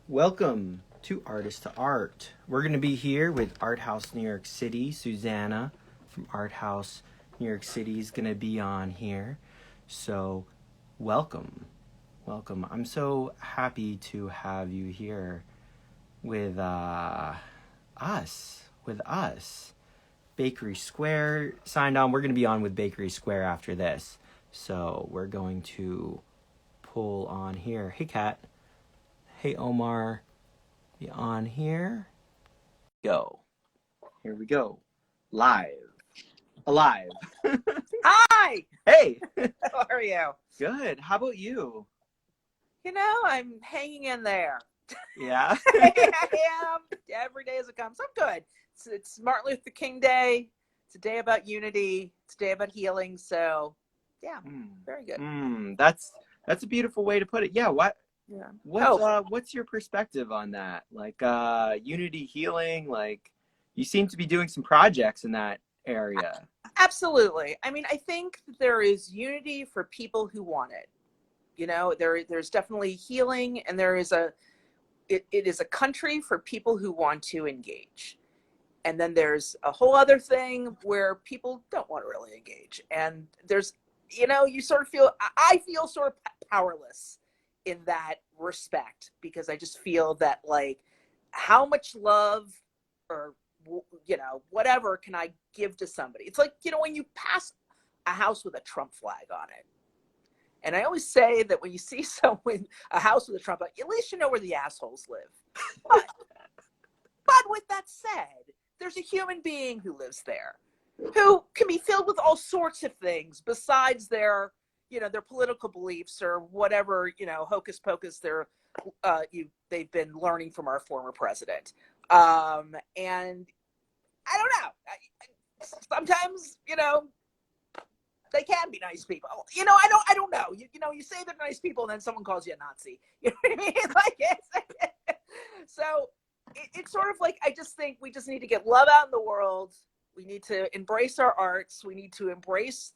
Welcome to Artist to Art. We're going to be here with Arthouse New York City. Susannah from Arthouse New York City is going to be on here. So, welcome. Welcome. I'm so happy to have you here with us. Bakery Square signed on. We're going to be on with Bakery Square after this. So, we're going to pull on here. Hey, Kat. Hey, Omar. Be on here. Go. Here we go. Live. Alive. Hi! Hey. How are you? Good. How about you? You know, I'm hanging in there. Yeah. I am. Every day as it comes. I'm good. It's Martin Luther King Day. It's a day about unity. It's a day about healing. So, yeah, very good. That's a beautiful way to put it. Yeah. Yeah. What's your perspective on that? Like unity, healing. Like you seem to be doing some projects in that area. Absolutely. I mean, I think there is unity for people who want it. You know, there's definitely healing, and it is a country for people who want to engage. And then there's a whole other thing where people don't want to really engage. And there's, you sort of I feel sort of powerless in that respect, because I just feel that, like, how much love or, whatever can I give to somebody? It's like, when you pass a house with a Trump flag on it. And I always say that when you see a house with a Trump flag, at least you know where the assholes live. But with that said, there's a human being who lives there, who can be filled with all sorts of things besides their political beliefs or whatever, hocus pocus they've been learning from our former president. And I don't know. Sometimes, they can be nice people. I don't know. You say they're nice people, and then someone calls you a Nazi. You know what I mean? So it's sort of like, I just think we just need to get love out in the world. We need to embrace our arts. We need to embrace,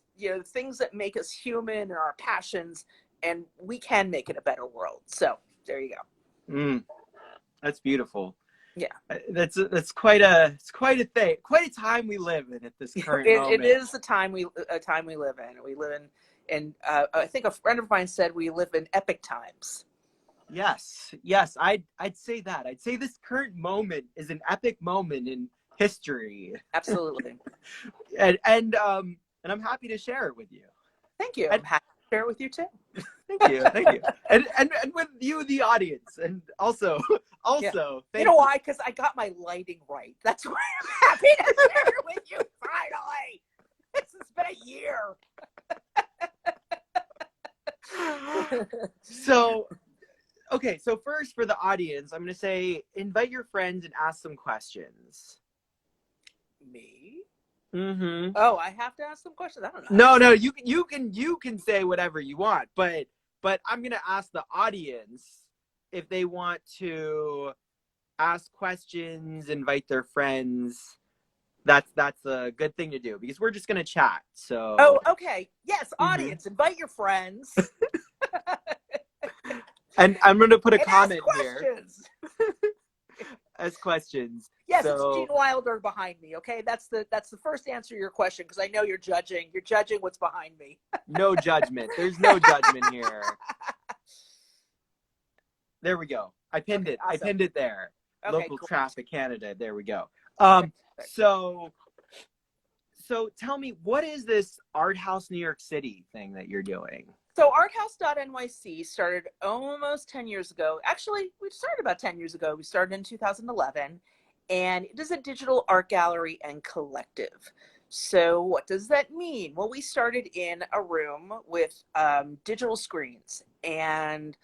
things that make us human and our passions, and we can make it a better world. So there you go. That's beautiful. Yeah, that's quite a thing, quite a time we live in at this current moment. It is the time we live in. We live in I think a friend of mine said we live in epic times. Yes, I'd say that. I'd say this current moment is an epic moment in history. Absolutely. and I'm happy to share it with you. Thank you. I'm happy to share it with you too. Thank you. And with you, the audience, and also, yeah. Thank you. Why? Because I got my lighting right. That's why I'm happy to share it with you. Finally, this has been a year. So, okay. So first, for the audience, I'm going to say, invite your friends and ask some questions. Me? Mm-hmm. Oh, I have to ask some questions. I don't know. No, you can say whatever you want, but I'm gonna ask the audience if they want to ask questions, invite their friends. That's a good thing to do, because we're just gonna chat. So. Oh, okay. Yes, audience, invite your friends. And I'm gonna put a comment here. As questions. Yes, so, it's Gene Wilder behind me. Okay, that's the first answer to your question, because I know you're judging. You're judging what's behind me. No judgment. There's no judgment here. There we go. I pinned it. Awesome. I pinned it there. Okay, Local cool. Traffic Canada. There we go. So tell me, what is this Arthouse New York City thing that you're doing? So Arthouse.NYC started almost 10 years ago. Actually, we started about 10 years ago. We started in 2011, and it is a digital art gallery and collective. So what does that mean? Well, we started in a room with digital screens, and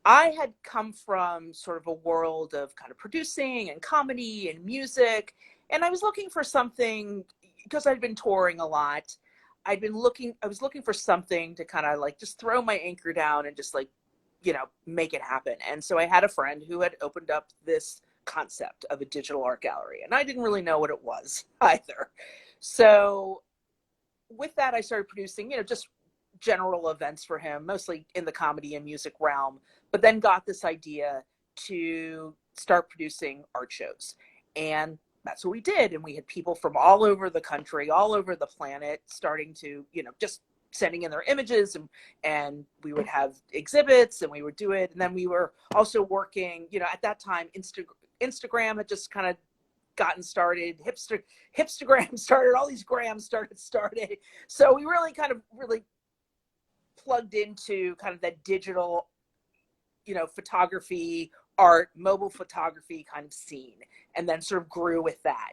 I had come from sort of a world of kind of producing and comedy and music, and I was looking for something, because I'd been touring a lot. I was looking for something to kind of like just throw my anchor down and just like, make it happen. And so I had a friend who had opened up this concept of a digital art gallery, and I didn't really know what it was either. So with that, I started producing, just general events for him, mostly in the comedy and music realm, but then got this idea to start producing art shows. And that's what we did. And we had people from all over the country, all over the planet, starting to, just sending in their images, and we would have exhibits and we would do it. And then we were also working, at that time, Instagram had just kind of gotten started, hipstagram started, all these grams started. So we really plugged into kind of that digital, photography, art, mobile photography kind of scene, and then sort of grew with that.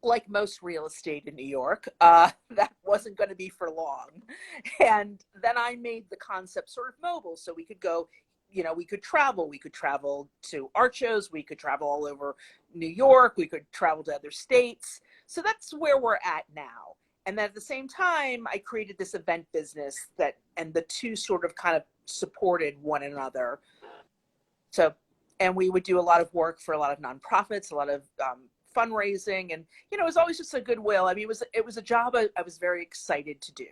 Like most real estate in New York, that wasn't going to be for long. And then I made the concept sort of mobile, so we could go, we could travel to art shows, we could travel all over New York, we could travel to other states. So that's where we're at now. And then at the same time, I created this event business and the two sort of kind of supported one another. So, and we would do a lot of work for a lot of nonprofits, a lot of fundraising, and it was always just a goodwill. I mean, it was a job I was very excited to do.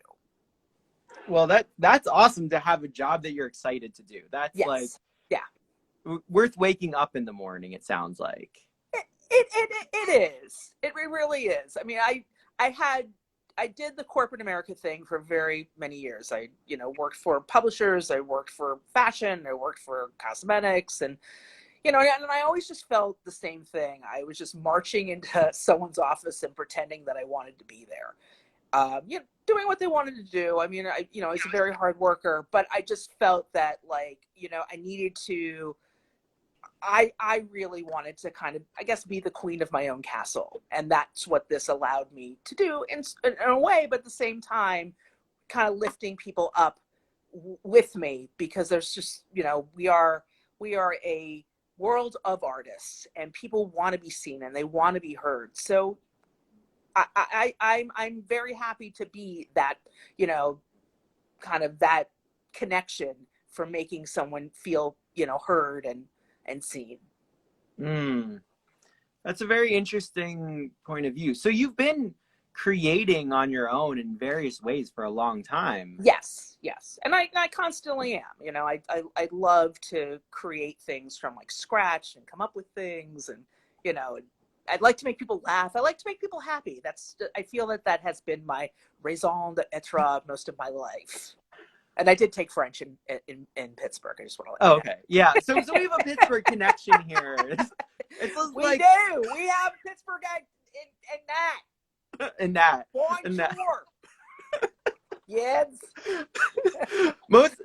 Well, that's awesome to have a job that you're excited to do. That's worth waking up in the morning. It sounds like it is. It really is. I mean, I did the corporate America thing for very many years. I worked for publishers, I worked for fashion, I worked for cosmetics, and and I always just felt the same thing. I was just marching into someone's office and pretending that I wanted to be there. Doing what they wanted to do. I mean, I was a very hard worker, but I just felt that I needed to, I really wanted to kind of, I guess, be the queen of my own castle. And that's what this allowed me to do in a way, but at the same time, kind of lifting people up with me, because there's just, we are a world of artists, and people want to be seen and they want to be heard. So I'm very happy to be that, kind of that connection for making someone feel, heard and seen. That's a very interesting point of view. So you've been creating on your own in various ways for a long time. Yes. And I constantly am, I love to create things from scratch and come up with things, and, I'd like to make people laugh. I like to make people happy. I feel that has been my raison d'etre most of my life. And I did take French in Pittsburgh. I just want to let you know. Okay. Yeah. So we have a Pittsburgh connection here. We do. We have Pittsburgh and that. Bonjour. Yes.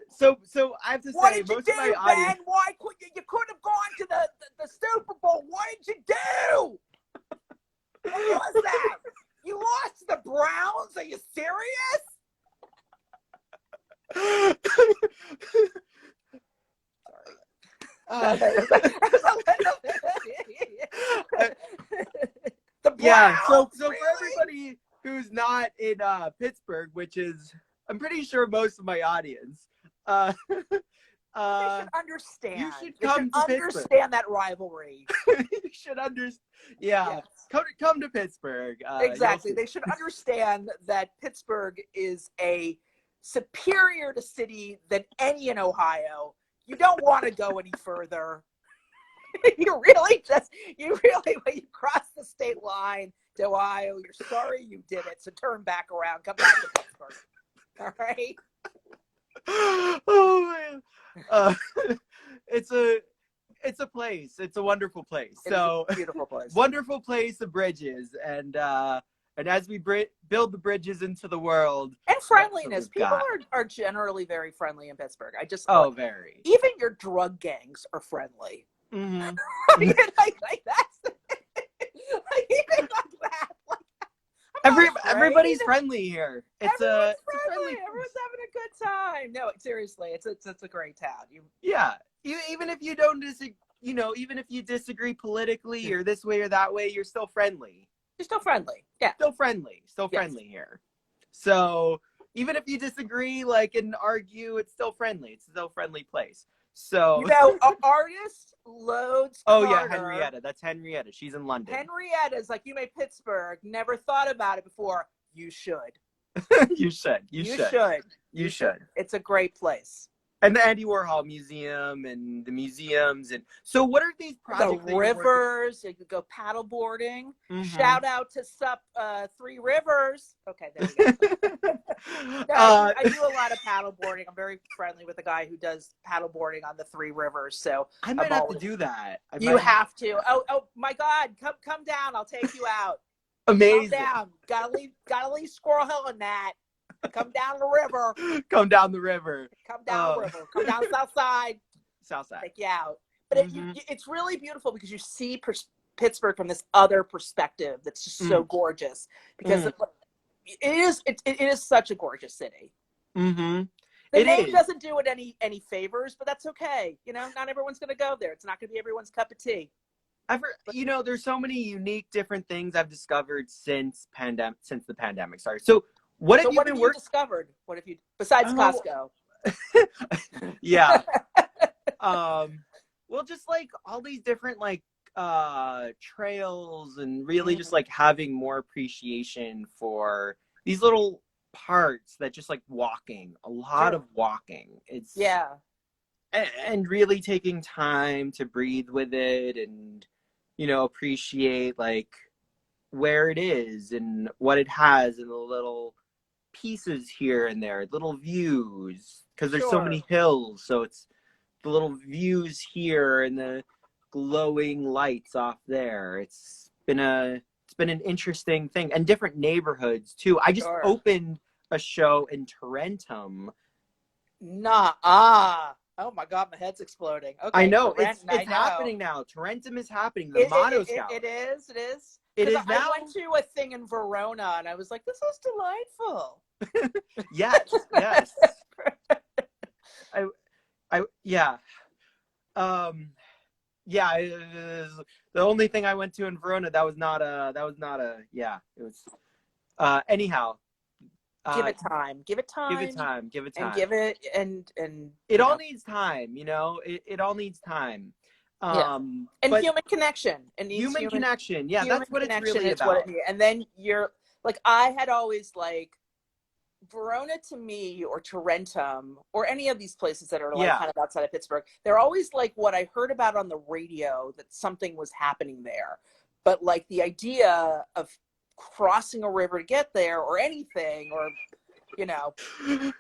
So I have to say, most of my audience. Ben? Why couldn't you could have gone to the Super Bowl? What did you do? What was that? You lost the Browns? Are you serious? Yeah. So really? For everybody who's not in Pittsburgh, which is, I'm pretty sure, most of my audience, you should understand. You should come to understand that rivalry. You should understand. Yeah. Yes. Come to Pittsburgh. Exactly. They should understand that Pittsburgh is a superior to city than any in Ohio. You don't want to go any further. You really, when you cross the state line to Ohio, you're sorry you did it. So turn back around, come back to Pittsburgh. All right. Oh man. It's a place. It's a wonderful place. It's a beautiful place. Wonderful place of bridges, and as we build the bridges into the world, and friendliness. People are generally very friendly in Pittsburgh. Very. Even your drug gangs are friendly. Mm-hmm. Even like that's even like that. Everybody's friendly here. It's a friendly. Everyone's having a good time. No, seriously, it's a great town. Even if you don't even if you disagree politically or this way or that way, you're still friendly. You're still friendly. Yeah. Still friendly here. So even if you disagree, and argue, it's still friendly. It's still a friendly place. So an artist loads. Yeah, Henrietta. That's Henrietta. She's in London. Henrietta's you made Pittsburgh. Never thought about it before. You should. You should. It's a great place. And the Andy Warhol Museum and the museums. And so what are these projects The rivers, you could go paddle boarding. Shout out to Three Rivers. Okay, there we go. No, I do a lot of paddle boarding. I'm very friendly with a guy who does paddle boarding on the Three Rivers. So I might have to do that. You have to. Oh my God, come down. I'll take you out. Amazing. Come down. Gotta leave Squirrel Hill in that. Come down the river. Come down the river. Come down the river. Come down South Side. South Side. Take you out. But it's really beautiful because you see Pittsburgh from this other perspective that's just so gorgeous. Because it is such a gorgeous city. Mm-hmm. The name doesn't do it any favors, but that's okay. You know, not everyone's going to go there. It's not going to be everyone's cup of tea. There's so many unique different things I've discovered since the pandemic started. So what have you discovered? What have you, besides Costco? Yeah. Well, just like all these different like trails, and really just like having more appreciation for these little parts that just like walking, a lot of walking. It's and really taking time to breathe with it, and appreciate like where it is and what it has, and the little pieces here and there, little views, because there's so many hills, so it's the little views here and the glowing lights off there. It's been an interesting thing, and different neighborhoods too. I just opened a show in Tarentum. Oh my God, my head's exploding. Okay, I know it's happening now. Tarentum is happening. The Motto Scout. It is. It is now. I went to a thing in Verona, and I was like, "This is delightful." Yes. The only thing I went to in Verona that was not a it was anyhow. Give it time. And it all needs time, it all needs time. And human connection. And human connection. Yeah, that's what it's really about. And then you're like, I had always like Verona to me, or Tarentum, or any of these places that are like kind of outside of Pittsburgh, they're always like what I heard about on the radio, that something was happening there. But like the idea of crossing a river to get there, or anything, or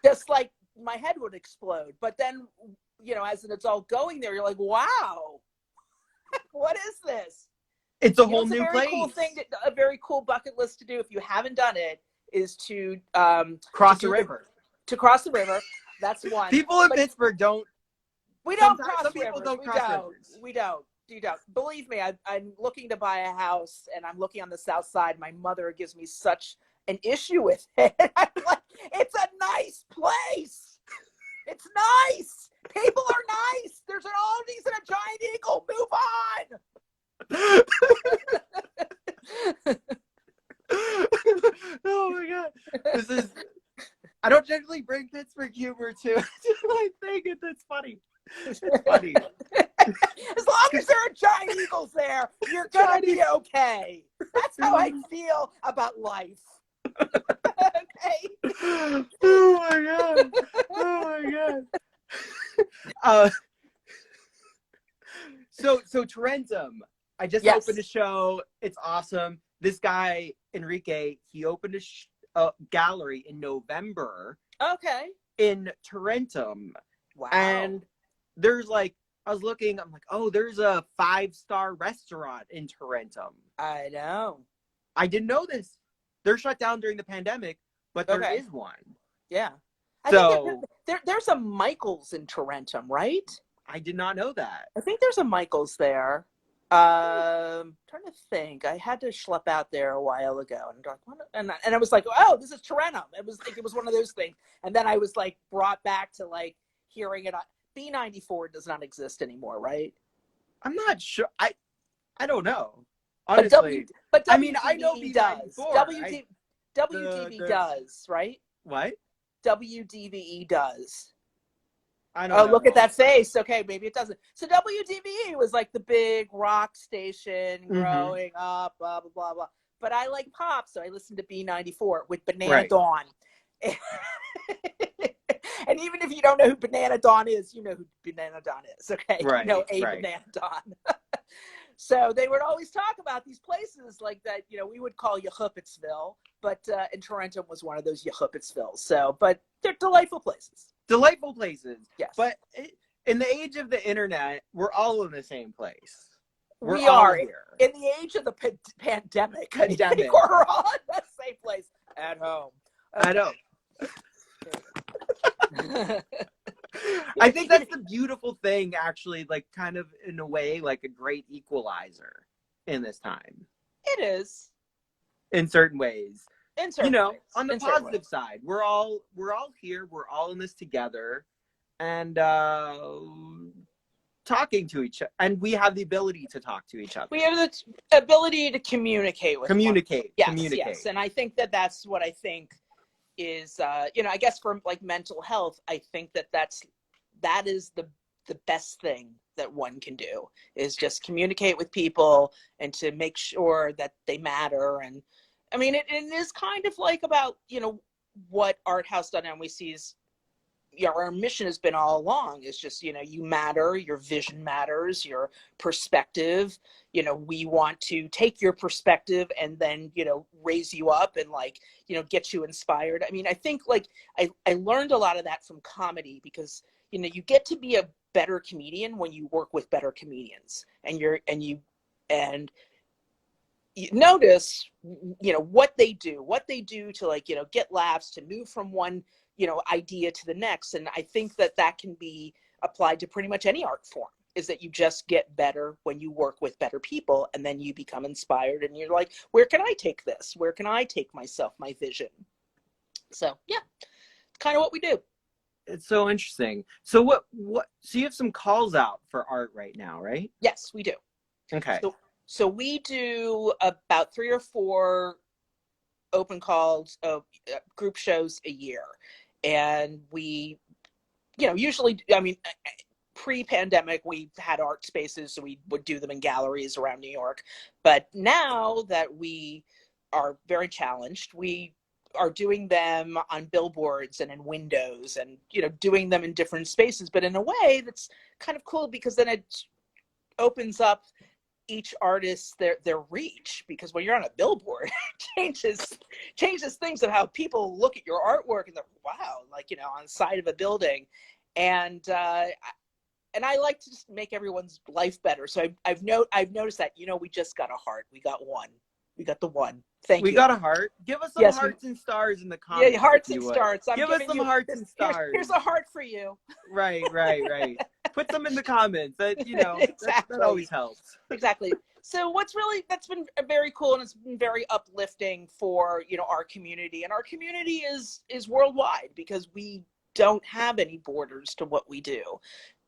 just like my head would explode. But then as it's all going there, you're like, wow, what is this? It's a whole new place. Cool thing, a very cool bucket list to do if you haven't done it, is to cross the river. To cross the river. That's one. People in Pittsburgh don't. We don't cross rivers. People don't cross rivers. We don't. You don't. Believe me, I'm looking to buy a house, and I'm looking on the south side. My mother gives me such an issue with it. I'm like, it's a nice place. It's nice. People are nice. There's an Aldi's and a giant eagle. Move on. Oh my God. I don't generally bring Pittsburgh humor to my thing. It's funny. It's funny. As long as there are giant eagles there, you're gonna be okay. That's how I feel about life. Okay. Oh my God. So Tarentum, I just opened a show. It's awesome. This guy Enrique, he opened a gallery in November. Okay. In Tarentum. Wow. And there's like, I was looking, I'm like, oh, there's a 5-star restaurant in Tarentum. I know. I didn't know this. They're shut down during the pandemic, but there is one. Yeah. So I think there's a Michael's in Tarentum, right? I did not know that. I think there's a Michael's there. Trying to think. I had to schlep out there a while ago, and I was like, oh, this is Tarentum. It was one of those things. And then I was like brought back to like hearing it on B94 does not exist anymore, right? I'm not sure. I don't know. Honestly. But I mean, I know B94 does. WDV does, right? What? WDVE does. I don't know. Look at that face. Okay, maybe it doesn't. So WDVE was like the big rock station growing up, blah, blah, blah, blah. But I like pop, so I listened to B94 with Banana Dawn. And even if you don't know who Banana Dawn is, you know who Banana Dawn is, okay? You know Right, a right. Banana Dawn. So they would always talk about these places like that, you know, we would call Yehuppetsville, but and Tarentum was one of those Yehuppetsvilles. So, but they're delightful places. Delightful places. Yes. But in the age of the internet, we're all in the same place. We all are here. In the age of the pandemic. I think we're all in the same place at home. Okay. I know. I think that's the beautiful thing, actually, like kind of in a way, like a great equalizer in this time. It is. In certain ways. In certain ways. On the positive side, we're all here, we're all in this together, and talking to each other, and we have the ability to talk to each other. We have the ability to communicate with communicate. Yes, and I think that's what I think is, you know, I guess for like mental health, I think that is the best thing that one can do, is just communicate with people and to make sure that they matter. And I mean, it is kind of like about, you know, what Arthouse.NYC's, you know, our mission has been all along, is just, you know, you matter, your vision matters, your perspective, you know, we want to take your perspective and then, you know, raise you up and like, you know, get you inspired. I mean, I think like I learned a lot of that from comedy, because, you know, you get to be a better comedian when you work with better comedians, and you notice, you know, what they do to, like, you know, get laughs, to move from one, you know, idea to the next. And I think that can be applied to pretty much any art form, is that you just get better when you work with better people, and then you become inspired and you're like, where can I take this? Where can I take myself, my vision? So yeah, it's kind of what we do. It's so interesting. So what so you have some calls out for art right now, right? Yes, we do. Okay. So we do about 3 or 4 open calls of group shows a year. And we, you know, usually, I mean, pre-pandemic, we had art spaces, so we would do them in galleries around New York. But now that we are very challenged, we are doing them on billboards and in windows, and, you know, doing them in different spaces, but in a way that's kind of cool, because then it opens up each artist their reach, because when you're on a billboard, it changes things of how people look at your artwork, and they're, wow, like, you know, on the side of a building. And I like to just make everyone's life better. So I've noticed that, you know, we just got a heart. We got the one. Thank you. We got a heart. Give us some hearts and stars in the comments. Yeah, hearts and stars. Give us some hearts and stars. Here's a heart for you. Right. Put some in the comments. That, you know, exactly. that always helps. Exactly. So that's been very cool, and it's been very uplifting for, you know, our community. And our community is worldwide, because we don't have any borders to what we do,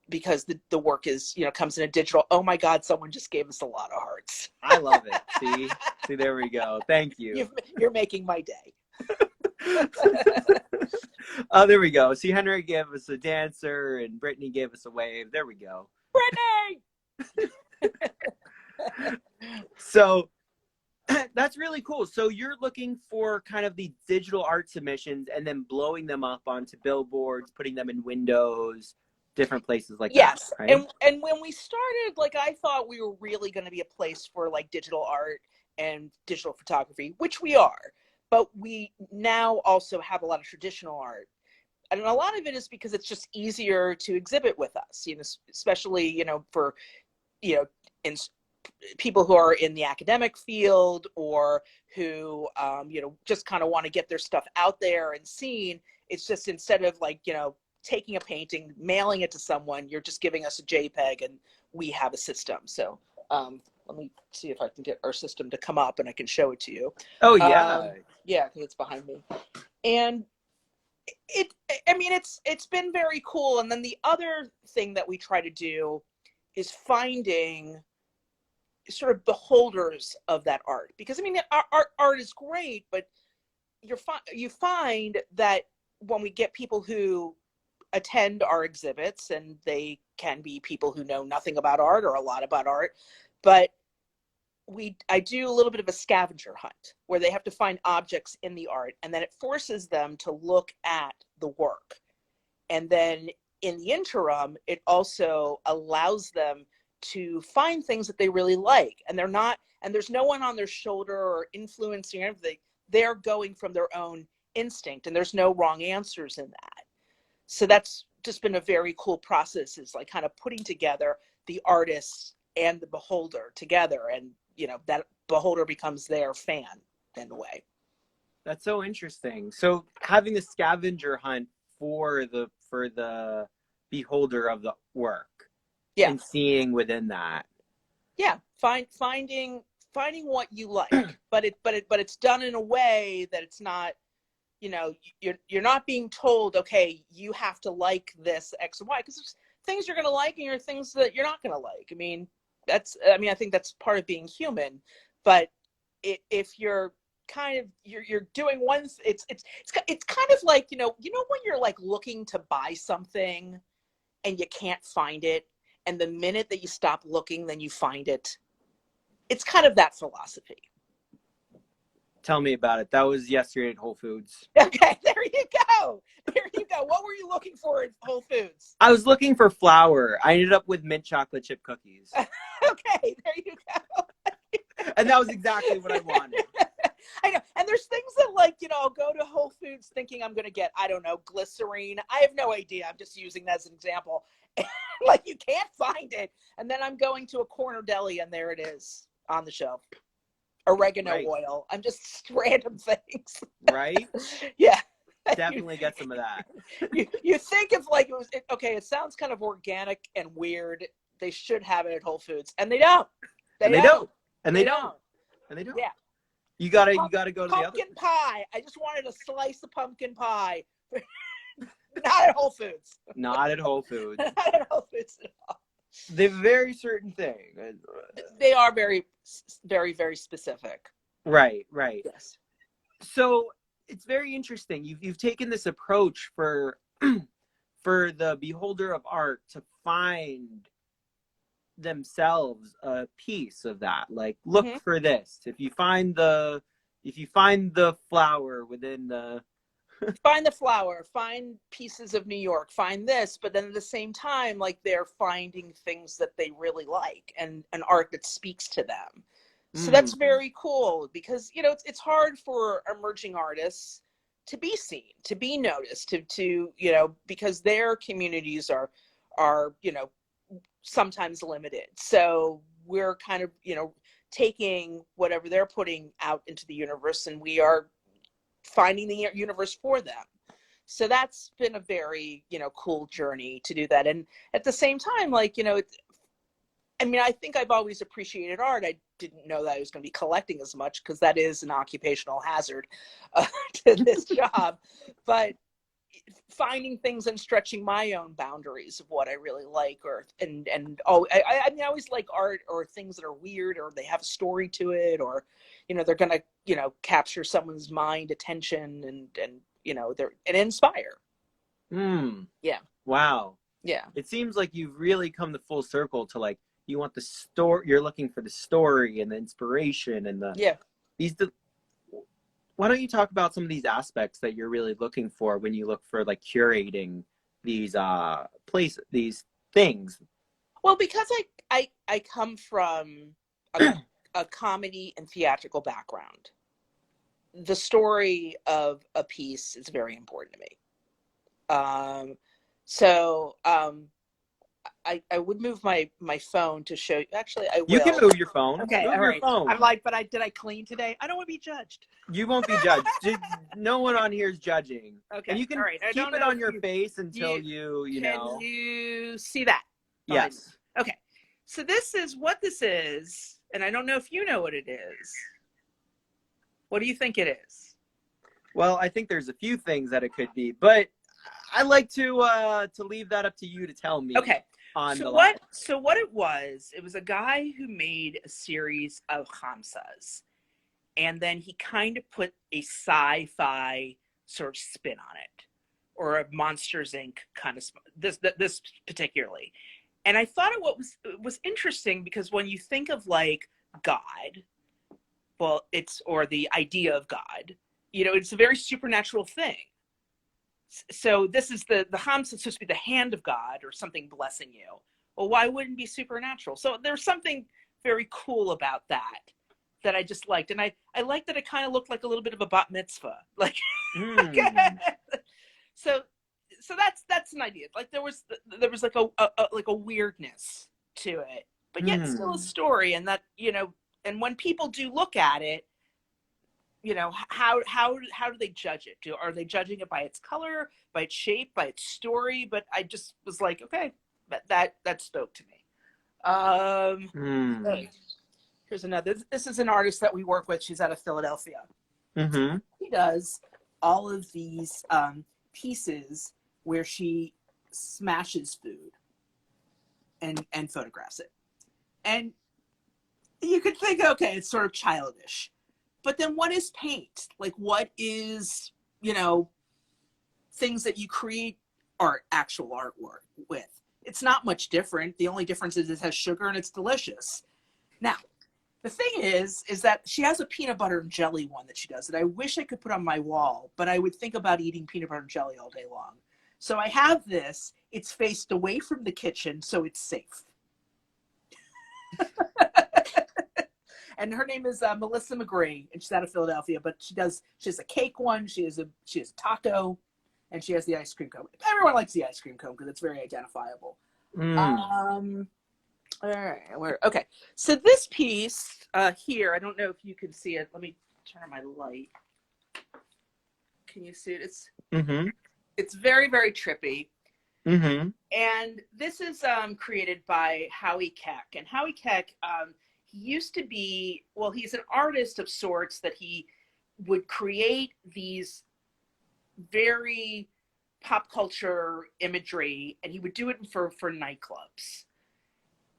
because the work is, you know, comes in a digital. Oh my God, someone just gave us a lot of hearts. I love it. See, there we go. Thank you. You're making my day. Oh, there we go. See, Henry gave us a dancer, and Brittany gave us a wave. There we go. Brittany! So that's really cool. So you're looking for kind of the digital art submissions and then blowing them up onto billboards, putting them in windows, different places like that, right? And when we started, like, I thought we were really going to be a place for like digital art and digital photography, which we are, but we now also have a lot of traditional art, and a lot of it is because it's just easier to exhibit with us, you know, especially, you know, for, you know, in people who are in the academic field, or who, you know, just kind of want to get their stuff out there and seen. It's just, instead of like, you know, taking a painting, mailing it to someone, you're just giving us a JPEG, and we have a system. So let me see if I can get our system to come up and I can show it to you. Oh yeah. Yeah, because it's behind me. And it's been very cool. And then the other thing that we try to do is finding sort of beholders of that art, because I mean, our art is great, but you find that when we get people who attend our exhibits, and they can be people who know nothing about art or a lot about art, but I do a little bit of a scavenger hunt where they have to find objects in the art, and then it forces them to look at the work And then in the interim, it also allows them to find things that they really like. And there's no one on their shoulder or influencing everything. They're going from their own instinct, and there's no wrong answers in that. So that's just been a very cool process, is like kind of putting together the artist and the beholder together. And, that beholder becomes their fan in a way. That's so interesting. So having the scavenger hunt for the beholder of the work, yeah, and seeing within that. Yeah, finding what you like, but it's done in a way that it's not, you're not being told, okay, you have to like this X and Y, because there's things you're gonna like and there are things that you're not gonna like. I think that's part of being human. But if you're kind of you're doing one, it's kind of like, when you're like looking to buy something and you can't find it, and the minute that you stop looking, then you find it. It's kind of that philosophy. Tell me about it. That was yesterday at Whole Foods. Okay, there you go. What were you looking for at Whole Foods? I was looking for flour. I ended up with mint chocolate chip cookies. Okay, there you go. And that was exactly what I wanted. I know. And there's things that, like, I'll go to Whole Foods thinking I'm going to get, I don't know, glycerine. I have no idea. I'm just using that as an example. Like, you can't find it. And then I'm going to a corner deli and there it is on the shelf. Oregano oil. I'm just random things. Right? Yeah. Definitely get some of that. You think if like it sounds kind of organic and weird. They should have it at Whole Foods. And they don't. They don't. Yeah. You gotta go to the other. Pumpkin pie. I just wanted a slice of pumpkin pie. Not at Whole Foods. Not at Whole Foods. Not at Whole Foods at all. They're very certain thing. They are very, very, very specific. Right. Yes. So it's very interesting. You've taken this approach for the beholder of art to find themselves a piece of that. Like, look for this. If you find the flower within the find the flower, find pieces of New York, find this, but then at the same time, like, they're finding things that they really like and an art that speaks to them. So that's very cool, because it's hard for emerging artists to be seen, to be noticed, to because their communities are sometimes limited. So we're kind of taking whatever they're putting out into the universe, and we are finding the universe for them. So that's been a very cool journey to do that. And at the same time, like, I think I've always appreciated art. I didn't know that I was going to be collecting as much, because that is an occupational hazard to this job. But finding things and stretching my own boundaries of what I really like, I always like art or things that are weird, or they have a story to it, or they're going to capture someone's mind, attention, and inspire. Yeah. Wow. Yeah. It seems like you've really come to full circle to, like, you want the story, you're looking for the story and the inspiration and why don't you talk about some of these aspects that you're really looking for when you look for, like, curating these places, these things? Well, because I come from a comedy and theatrical background, the story of a piece is very important to me. I would move my phone to show you. Actually, I will. You can move your phone. Okay, move all your right. phone. I'm like, but did I clean today? I don't want to be judged. You won't be judged. No one on here is judging. Okay. And you can keep it on your face until you know. Can you see that? Yes. Okay. So this is what this is, and I don't know if you know what it is. What do you think it is? Well, I think there's a few things that it could be, but I like to leave that up to you to tell me. Okay. So what it was a guy who made a series of Hamsas, and then he kind of put a sci-fi sort of spin on it, or a Monsters Inc. kind of this particularly. And I thought it was interesting, because when you think of, like, God, or the idea of God, it's a very supernatural thing. So this is the Ham's supposed to be the hand of God or something blessing you. Well, why wouldn't it be supernatural? So there's something very cool about that I just liked. And I liked that it kind of looked like a little bit of a bat mitzvah. Like, so that's an idea. Like there was like a weirdness to it, but yet still a story. And that, you know, and when people do look at it, you know, how do they judge it? Are they judging it by its color, by its shape, by its story? But I just was like, okay, that spoke to me. Hey, here's another. This is an artist that we work with. She's out of Philadelphia. She does all of these pieces where she smashes food and photographs it. And you could think, okay, it's sort of childish. But then what is paint? Like, what is, you know, things that you create actual artwork with? It's not much different. The only difference is it has sugar and it's delicious. Now, the thing is that she has a peanut butter and jelly one that she does that I wish I could put on my wall, but I would think about eating peanut butter and jelly all day long. So I have this. It's faced away from the kitchen, so it's safe. And her name is Melissa McGree, and she's out of Philadelphia. But she has a cake one, she has a taco, and she has the ice cream cone. Everyone likes the ice cream cone because it's very identifiable. All right, okay. So this piece here, I don't know if you can see it. Let me turn on my light. Can you see it? It's very, very trippy. And this is created by Howie Keck, and Howie Keck. He used to be, well, he's an artist of sorts that he would create these very pop culture imagery, and he would do it for nightclubs.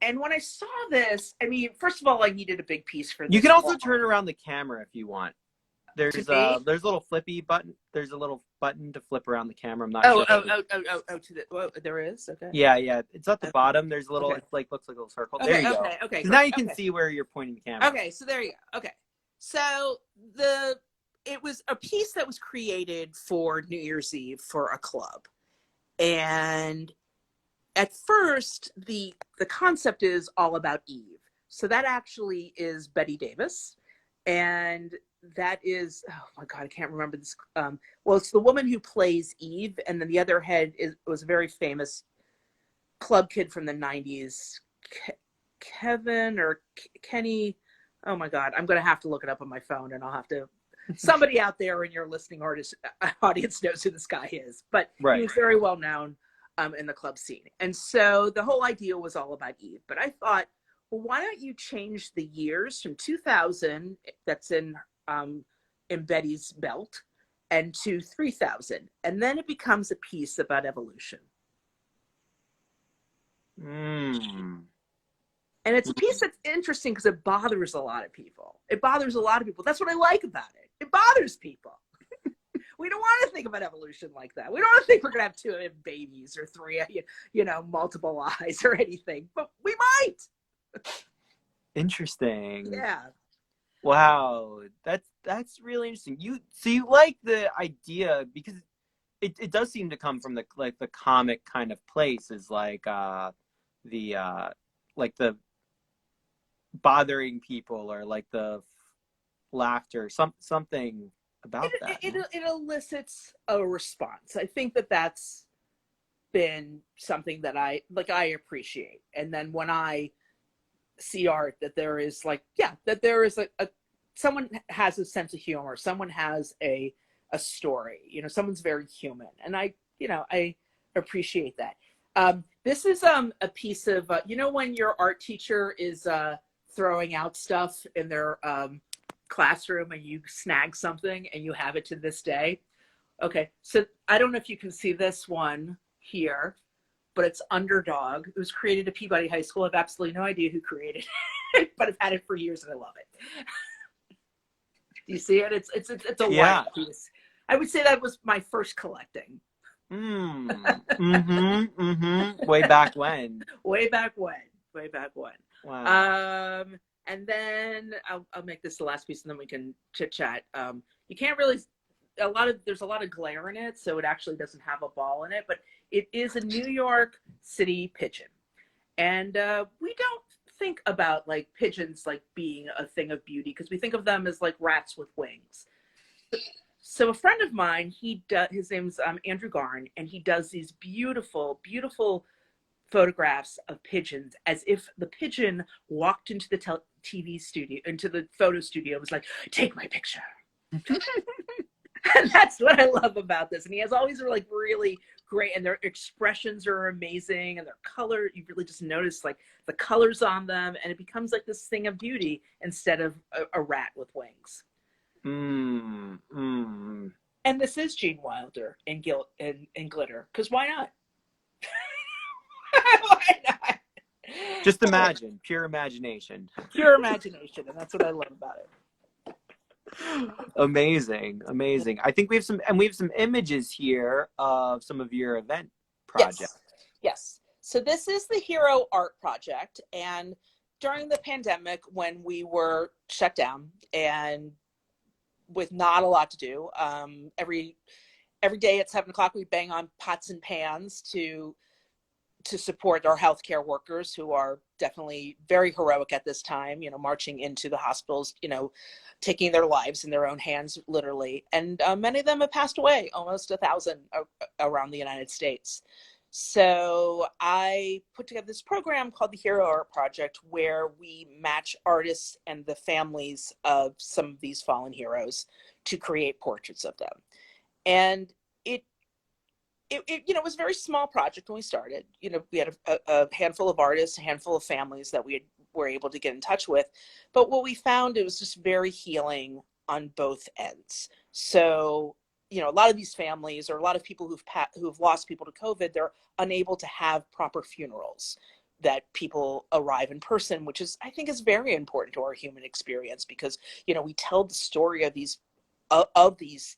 And when I saw this, I mean, first of all, I needed a big piece for this. You can also turn around the camera if you want. There's a little flippy button. There's a little button to flip around the camera. I'm not sure. There is? Okay. Yeah. It's at the bottom. There's a little, it looks like a little circle. There you go. Okay. Now you can see where you're pointing the camera. Okay, so there you go. Okay. So it was a piece that was created for New Year's Eve for a club. And at first, the concept is all about Eve. So that actually is Betty Davis. And that is, oh my God, I can't remember this. Well, it's the woman who plays Eve, and then the other head was a very famous club kid from the 90s, Kevin or Kenny. Oh my God, I'm going to have to look it up on my phone, and I'll have to. Somebody out there in your listening audience knows who this guy is, but he was very well known in the club scene. And so the whole idea was all about Eve. But I thought, well, why don't you change the years from 2000, that's in Betty's belt, and to 3000, and then it becomes a piece about evolution. And it's a piece that's interesting because it bothers a lot of people. That's what I like about it. It bothers people. We don't want to think about evolution like that. We don't want to think we're going to have 2 babies or 3, multiple eyes or anything, but we might. Interesting. Yeah. Wow, that's really interesting. You like the idea because it does seem to come from the comic kind of place, is like the bothering people or like the laughter, something about that. It elicits a response. I think that's been something that I appreciate. And then when I see art, that there is someone has a sense of humor, someone has a story, someone's very human, and I appreciate that. This is a piece of when your art teacher is throwing out stuff in their classroom and you snag something and you have it to this day. Okay, so I don't know if you can see this one here, but it's Underdog. It was created at Peabody High School. I have absolutely no idea who created it, but I've had it for years and I love it. Do you see it? It's a white piece. I would say that was my first collecting. Way back when. Way back when. Wow. And then I'll make this the last piece, and then we can chit chat. You can't really there's a lot of glare in it, so it actually doesn't have a ball in it, but it is a New York City pigeon. And we don't think about like pigeons like being a thing of beauty because we think of them as like rats with wings. So a friend of mine, his name's Andrew Garn, and he does these beautiful, beautiful photographs of pigeons as if the pigeon walked into the TV studio, into the photo studio, and was like, take my picture. And that's what I love about this. And he has all these like really great, and their expressions are amazing, and their color, you really just notice like the colors on them, and it becomes like this thing of beauty instead of a rat with wings. And this is Gene Wilder in glitter, because why not? Why not? Just imagine, pure imagination. Pure imagination, and that's what I love about it. Amazing, amazing. I think we have some images here of some of your event projects. Yes. So this is the Hero Art Project, and during the pandemic, when we were shut down and with not a lot to do, every day at 7:00 we bang on pots and pans to support our healthcare workers, who are definitely very heroic at this time, marching into the hospitals, taking their lives in their own hands, literally. And many of them have passed away, almost 1,000 around the United States. So I put together this program called the Hero Art Project, where we match artists and the families of some of these fallen heroes to create portraits of them. And it was a very small project when we started. We had a handful of artists, a handful of families that we were able to get in touch with. But what we found, it was just very healing on both ends. So, a lot of these families, or a lot of people who've lost people to COVID, they're unable to have proper funerals, that people arrive in person, which I think is very important to our human experience, because, we tell the story of these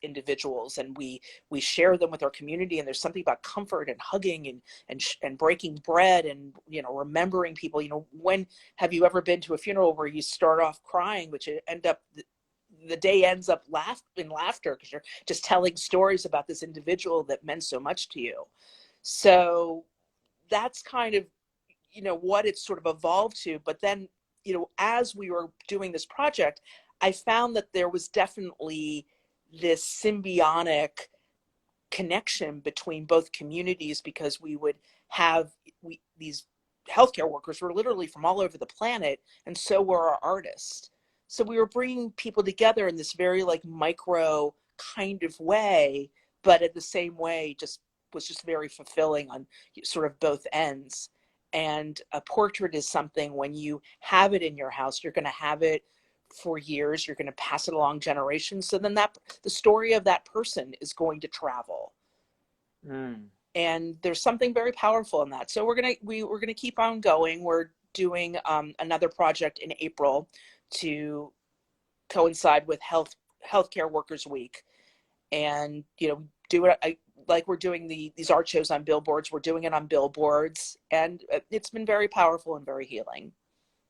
individuals, and we share them with our community, and there's something about comfort and hugging and breaking bread and remembering people. When have you ever been to a funeral where you start off crying, but you end up the day ends up in laughter because you're just telling stories about this individual that meant so much to you? So that's kind of what it's sort of evolved to. But then as we were doing this project, I found that there was definitely this symbiotic connection between both communities, because these healthcare workers were literally from all over the planet, and so were our artists. So we were bringing people together in this very like micro kind of way, but at the same way was just very fulfilling on sort of both ends. And a portrait is something, when you have it in your house, you're going to have it for years, you're going to pass it along generations. So then the story of that person is going to travel. And there's something very powerful in that. So we're going to keep on going. We're doing another project in April to coincide with Healthcare Workers Week, and do it like we're doing these art shows on billboards. We're doing it on billboards, and it's been very powerful and very healing.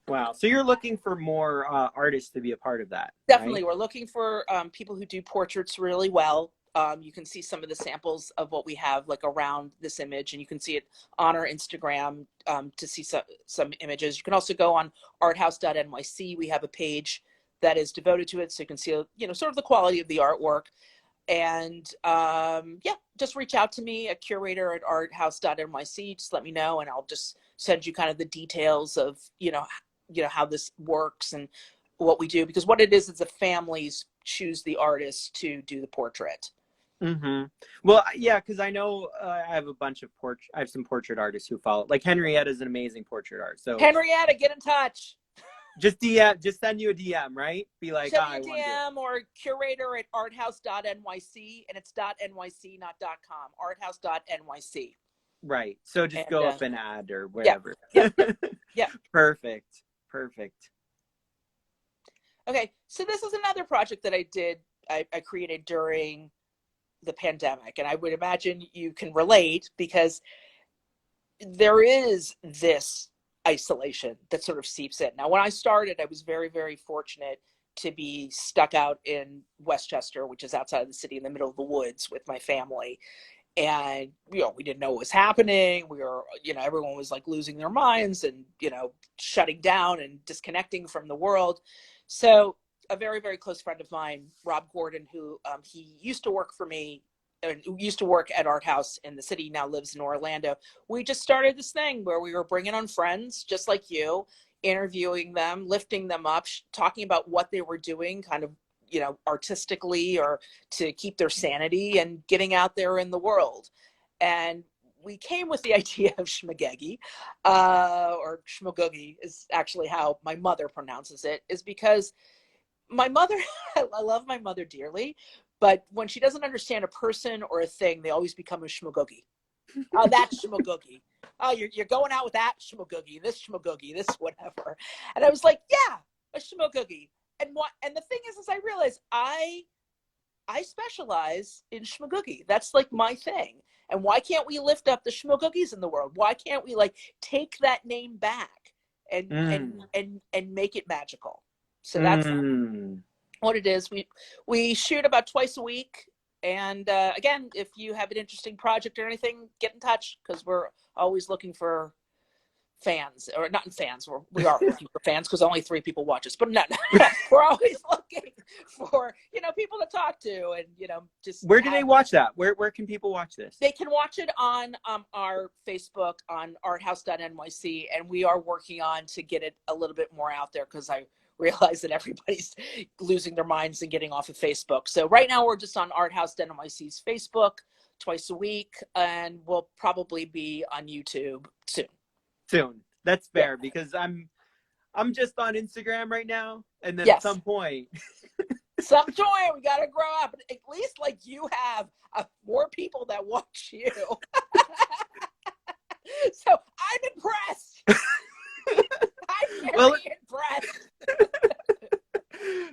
Wow. So you're looking for more artists to be a part of that? Definitely. Right? We're looking for people who do portraits really well. You can see some of the samples of what we have like around this image, and you can see it on our Instagram to see some images. You can also go on arthouse.nyc. We have a page that is devoted to it, so you can see sort of the quality of the artwork. And just reach out to me, a curator at arthouse.nyc. Just let me know, and I'll just send you kind of the details of how this works and what we do, because what it is the families choose the artist to do the portrait. Mm-hmm. Well, yeah, because I know I have I have some portrait artists who follow. Like Henrietta is an amazing portrait artist. So Henrietta, get in touch. Just send you a DM, right? Be like, send me a DM or curator at arthouse.nyc, and it's .nyc, not .com. Arthouse.nyc. Right. So just go up and add or whatever. Yeah. Perfect. Okay, so this is another project that I did. I created during the pandemic, and I would imagine you can relate, because there is this isolation that sort of seeps in. Now, when I started, I was very, very fortunate to be stuck out in Westchester, which is outside of the city in the middle of the woods with my family. And, we didn't know what was happening. We were, everyone was like losing their minds and, shutting down and disconnecting from the world. So a very, very close friend of mine, Rob Gordon, who he used to work for me, used to work at Art House in the city, now lives in Orlando. We just started this thing where we were bringing on friends just like you, interviewing them, lifting them up, talking about what they were doing kind of, artistically or to keep their sanity and getting out there in the world. And we came with the idea of shmagegi, or shmogogi is actually how my mother pronounces it, is because my mother, I love my mother dearly, but when she doesn't understand a person or a thing, they always become a shmogogi. Oh, that's shmogogi. Oh, you're going out with that shmogogi, this whatever. And I was like, yeah, a shmogogi. And the thing is I realized I specialize in shmogogi. That's like my thing. And why can't we lift up the shmogogis in the world? Why can't we like take that name back and make it magical? So that's what it is. We shoot about twice a week. And again, if you have an interesting project or anything, get in touch, because we're always looking for fans, or not fans. We are looking for fans because only 3 people watch us, but no, we're always looking for, people to talk to, and, just. Where do they watch that? Where can people watch this? They can watch it on our Facebook on arthouse.nyc, and we are working on to get it a little bit more out there, because I realize that everybody's losing their minds and getting off of Facebook. So right now we're just on arthouse.nyc's Facebook twice a week, and we'll probably be on YouTube soon. That's fair, because I'm just on Instagram right now, and then at some point we gotta grow up. At least like you have more people that watch you. So I'm impressed. I'm very impressed.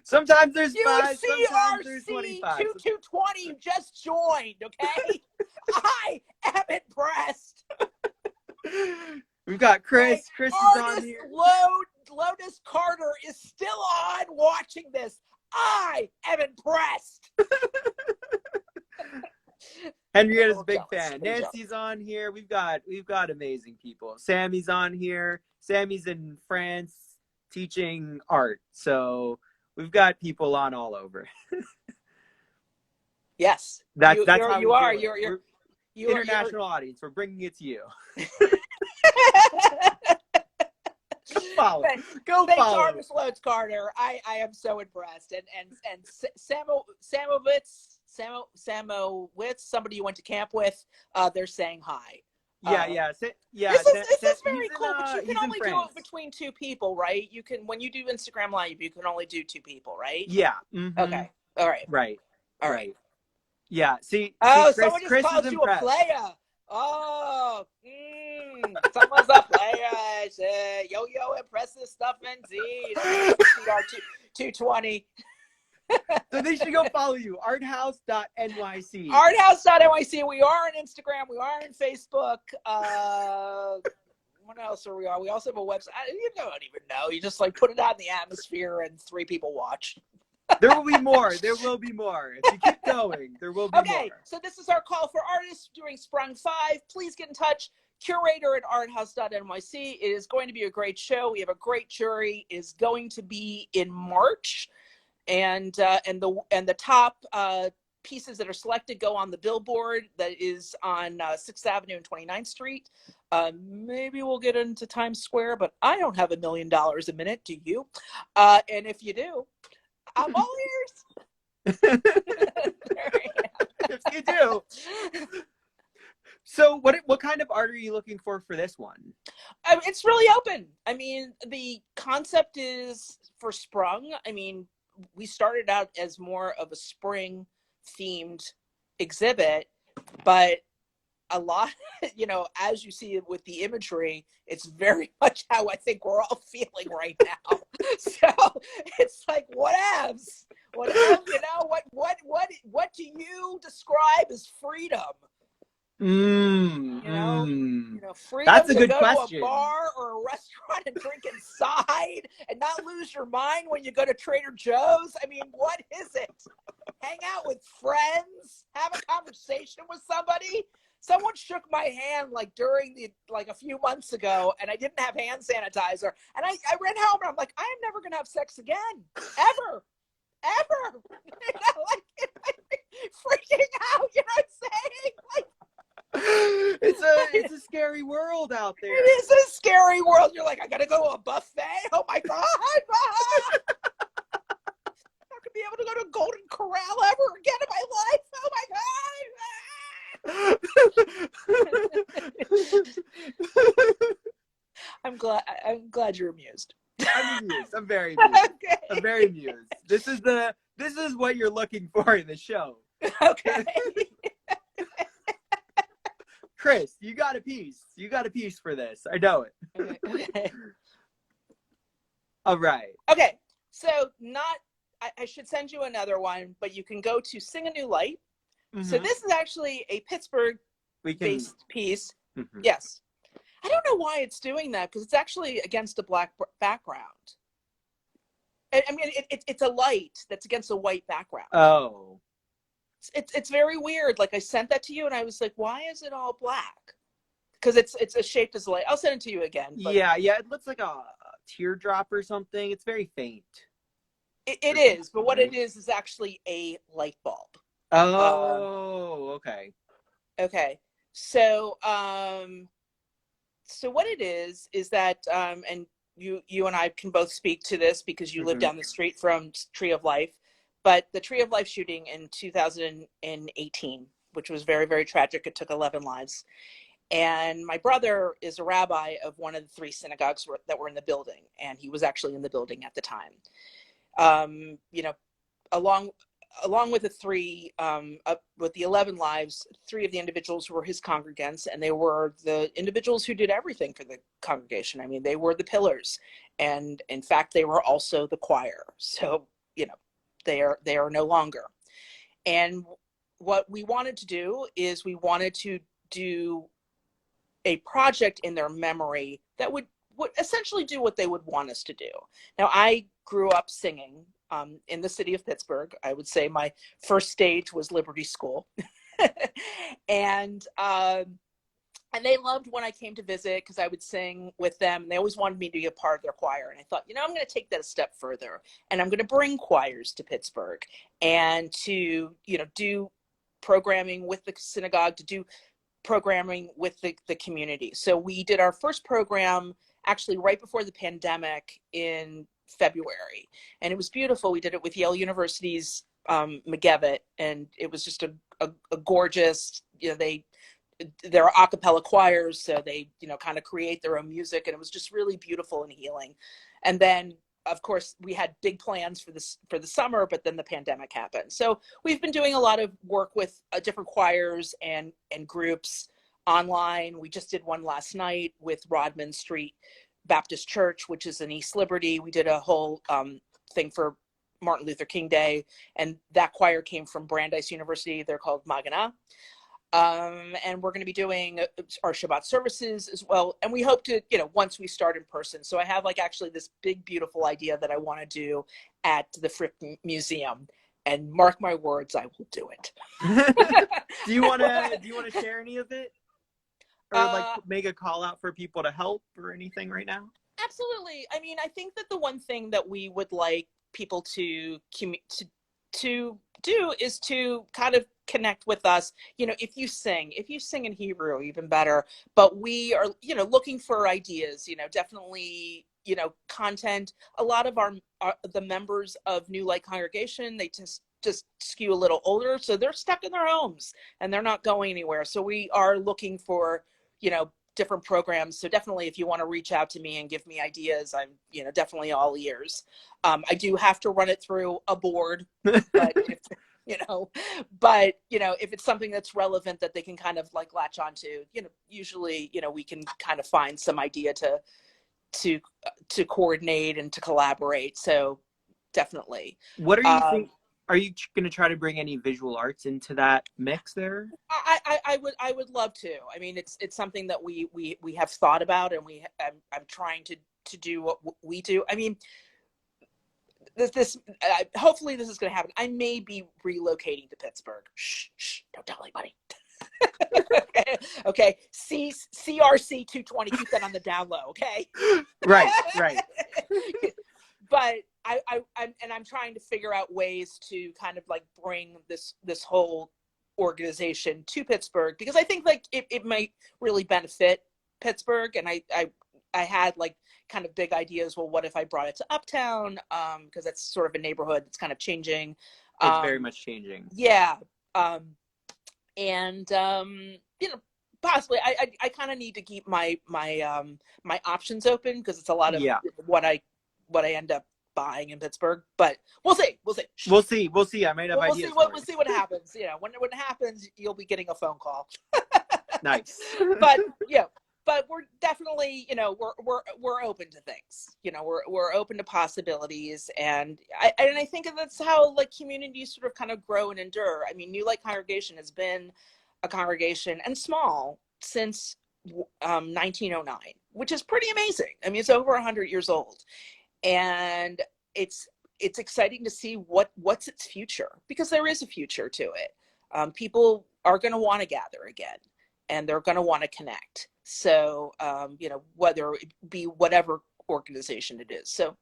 Sometimes there's 5, sometimes there's 25. 2220, you just joined, okay? I am impressed. We've got Chris. Chris is on here. Lotus Carter is still on watching this. I am impressed. Henrietta's a big fan. Nancy's on here. We've got amazing people. Sammy's on here. Sammy's in France teaching art. So we've got people on all over. Yes. That's how you are. You're international audience. We're bringing it to you. Follow. Thanks, Artist Loads Carter. I am so impressed. And Samowitz, somebody you went to camp with, they're saying hi. Yeah. This is very cool, but you can only do it between 2 people, right? You can, when you do Instagram Live, you can only do 2 people, right? Yeah. Okay. All right. All right. Yeah. See, Chris, someone just calls you a player. Oh, someone's a player. Yo, impressive stuff indeed. CR 220. So they should go follow you. Arthouse.nyc. Arthouse.nyc. We are on Instagram. We are on Facebook. What else are we on? We also have a website. You don't even know. You just like put it out in the atmosphere and 3 people watch. There will be more. There will be more. If you keep going, there will be more. Okay, so this is our call for artists during Sprung 5. Please get in touch. Curator at arthouse.nyc. It is going to be a great show. We have a great jury. It is going to be in March, and the top pieces that are selected go on the billboard that is on 6th Avenue and 29th Street. Maybe we'll get into Times Square, but I don't have $1 million a minute. Do you? And if you do, I'm all ears. If you do. So what kind of art are you looking for this one? It's really open. I mean, the concept is for Sprung. I mean, we started out as more of a spring themed exhibit, but a lot, as you see with the imagery, it's very much how I think we're all feeling right now. So it's like, whatevs, what do you describe as freedom? Mm, You know, mm. freedom That's a to good go to a question. bar or a restaurant and drink inside and not lose your mind when you go to Trader Joe's. I mean, what is it? Hang out with friends, have a conversation with somebody. Someone shook my hand like during a few months ago, and I didn't have hand sanitizer. And I ran home and I'm like, I am never gonna have sex again. Ever. Ever. Like freaking out, you know what I'm saying? Like, It's a scary world out it there. is a scary world. You're like, I gotta go to a buffet. Oh my god! I'm not gonna be able to go to Golden Corral ever again in my life. Oh my god! I'm glad you're amused. I'm amused. I'm very amused. Okay. I'm very amused. This is what you're looking for in the show. Okay. Chris, you got a piece. You got a piece for this. I know it. Okay. All right. Okay. So I should send you another one, but you can go to Sing a New Light. Mm-hmm. So this is actually a Pittsburgh-based piece. Mm-hmm. Yes. I don't know why it's doing that because it's actually against a black background. I mean, it's a light that's against a white background. Oh. It's very weird. Like I sent that to you and I was like, why is it all black? Because it's a shaped as a light. I'll send it to you again. But yeah, it looks like a teardrop or something. It's very faint. it is, but what it is actually a light bulb. Oh, okay. Okay. So so what it is that and you and I can both speak to this because you live down the street from Tree of Life. But the Tree of Life shooting in 2018, which was very, very tragic. It took 11 lives. And my brother is a rabbi of one of the 3 synagogues that were in the building. And he was actually in the building at the time. Along with the 3, with the 11 lives, 3 of the individuals were his congregants. And they were the individuals who did everything for the congregation. I mean, they were the pillars. And in fact, they were also the choir. So, they are no longer. And what we wanted to do is we wanted to do a project in their memory that would essentially do what they would want us to do. Now, I grew up singing in the city of Pittsburgh. I would say my first stage was Liberty School. And they loved when I came to visit because I would sing with them. They always wanted me to be a part of their choir. And I thought, I'm going to take that a step further. And I'm going to bring choirs to Pittsburgh and to, do programming with the synagogue, to do programming with the community. So we did our first program actually right before the pandemic in February. And it was beautiful. We did it with Yale University's McGevitt. And it was just a gorgeous, they're a cappella choirs, so they kind of create their own music, and it was just really beautiful and healing. And then of course we had big plans for the summer, but then the pandemic happened. So we've been doing a lot of work with different choirs and groups online. We just did one last night with Rodman Street Baptist Church, which is in East Liberty. We did a whole thing for Martin Luther King Day, and that choir came from Brandeis University. They're called Magana. And we're going to be doing our Shabbat services as well. And we hope to, once we start in person. So I have actually this big, beautiful idea that I want to do at the Frick Museum. And mark my words, I will do it. Do you want to share any of it? Or make a call out for people to help or anything right now? Absolutely. I mean, I think that the one thing that we would like people to do is to kind of connect with us. If you sing in Hebrew, even better. But we are, looking for ideas, definitely, content. A lot of the members of New Light Congregation, they just skew a little older, so they're stuck in their homes and they're not going anywhere. So we are looking for, different programs. So definitely, if you want to reach out to me and give me ideas, I'm, definitely all ears. I do have to run it through a board, but if it's something that's relevant that they can kind of latch onto, usually, we can kind of find some idea to coordinate and to collaborate. So definitely. What are you thinking? Are you going to try to bring any visual arts into that mix there? I would love to. I mean, it's something that we have thought about, and I'm trying to do what we do. I mean, this hopefully this is going to happen. I may be relocating to Pittsburgh. Shh, don't tell anybody. Okay. CRC 220. Keep that on the down low. Okay. Right. But I'm trying to figure out ways to kind of like bring this whole organization to Pittsburgh, because I think like it might really benefit Pittsburgh. And I had like kind of big ideas. Well, what if I brought it to Uptown? Because that's sort of a neighborhood that's kind of changing. It's very much changing. Yeah. Possibly I kind of need to keep my options open, because it's a lot of what I end up buying in Pittsburgh, but we'll see. We'll see. I might have ideas. We'll see what happens. When it happens, you'll be getting a phone call. Nice. But we're definitely, we're open to things. We're open to possibilities, and I think that's how like communities sort of kind of grow and endure. I mean, New Light Congregation has been a congregation, and small, since 1909, which is pretty amazing. I mean, it's over 100 years old, and it's exciting to see what's its future, because there is a future to it. People are going to want to gather again, and they're going to want to connect. So, whether it be whatever organization it is. So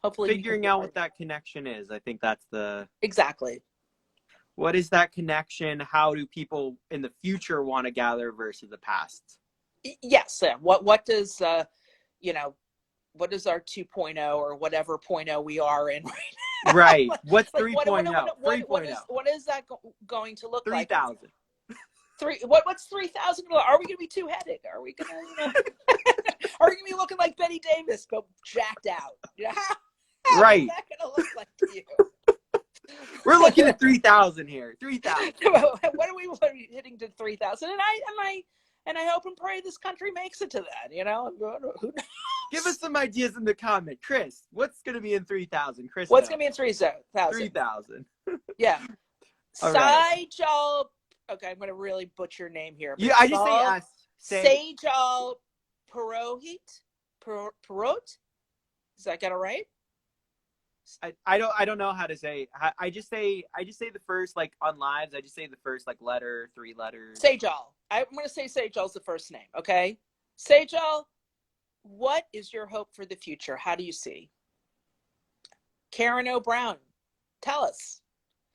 hopefully figuring out what that connection is. I think that's exactly. What is that connection? How do people in the future want to gather versus the past? Yes. What does, what is our 2.0 or whatever 0.0 we are in right now? Right. What's like, 3.0? What is that going to look 3, like? 3,000. What's 3,000? Are we going to be two-headed? Are we going to, are we going to be looking like Betty Davis, but jacked out? Right. What's that going to look like to you? We're looking at 3,000 here. 3,000. What are we hitting to 3,000? And I hope and pray this country makes it to that. Give us some ideas in the comment, Chris. What's going to be in 3,000? Chris, what's going to be in 3,000? 3,000. Yeah. Right. Okay, I'm going to really butcher your name here. Yeah, I just say Sajal Purohit? Perot? Is that got it right? I don't know how to say. I just say the first, like on lives. I just say the first like letter, 3 letters. Sajal. I'm going to say Sajal's the first name. Okay, Sajal. What is your hope for the future? How do you see? Karen O'Brown, tell us.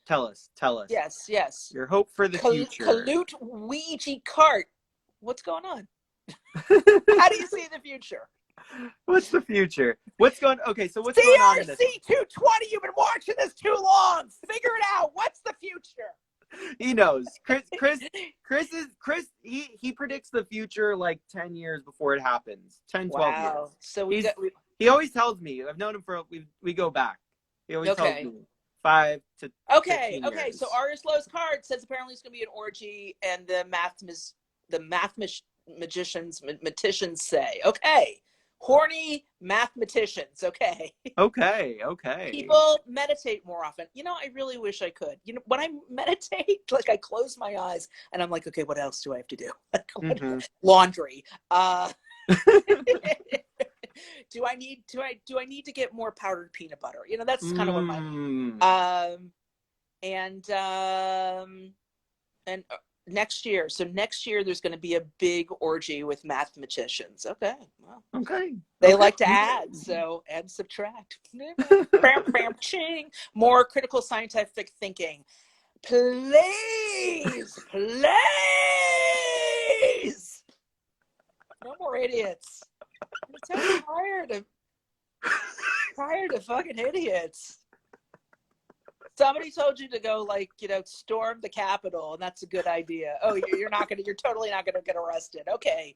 Tell us. Yes. Your hope for the future. Kalute Ouija Cart. What's going on? How do you see the future? What's the future? What's going on in this? CRC 220, you've been watching this too long. Figure it out. What's the future? He knows. Chris, he predicts the future like 10 years before it happens. 10, 12 years. So he always tells me. I've known him for, we go back. He always tells me 5 to 15 years. So Artist Lowe's card says apparently it's going to be an orgy, and the mathematicians say, okay. Horny mathematicians, okay. Okay. People meditate more often. I really wish I could. When I meditate, like I close my eyes and I'm like, okay, what else do I have to do? Laundry. Do I need to get more powdered peanut butter? That's kind of what my and next year. So next year there's going to be a big orgy with mathematicians. Okay. Well, okay. They like to add, so add, subtract. More critical scientific thinking. Please. No more idiots. I'm so tired of fucking idiots. Somebody told you to go, storm the Capitol, and that's a good idea. Oh, you're totally not gonna get arrested. Okay,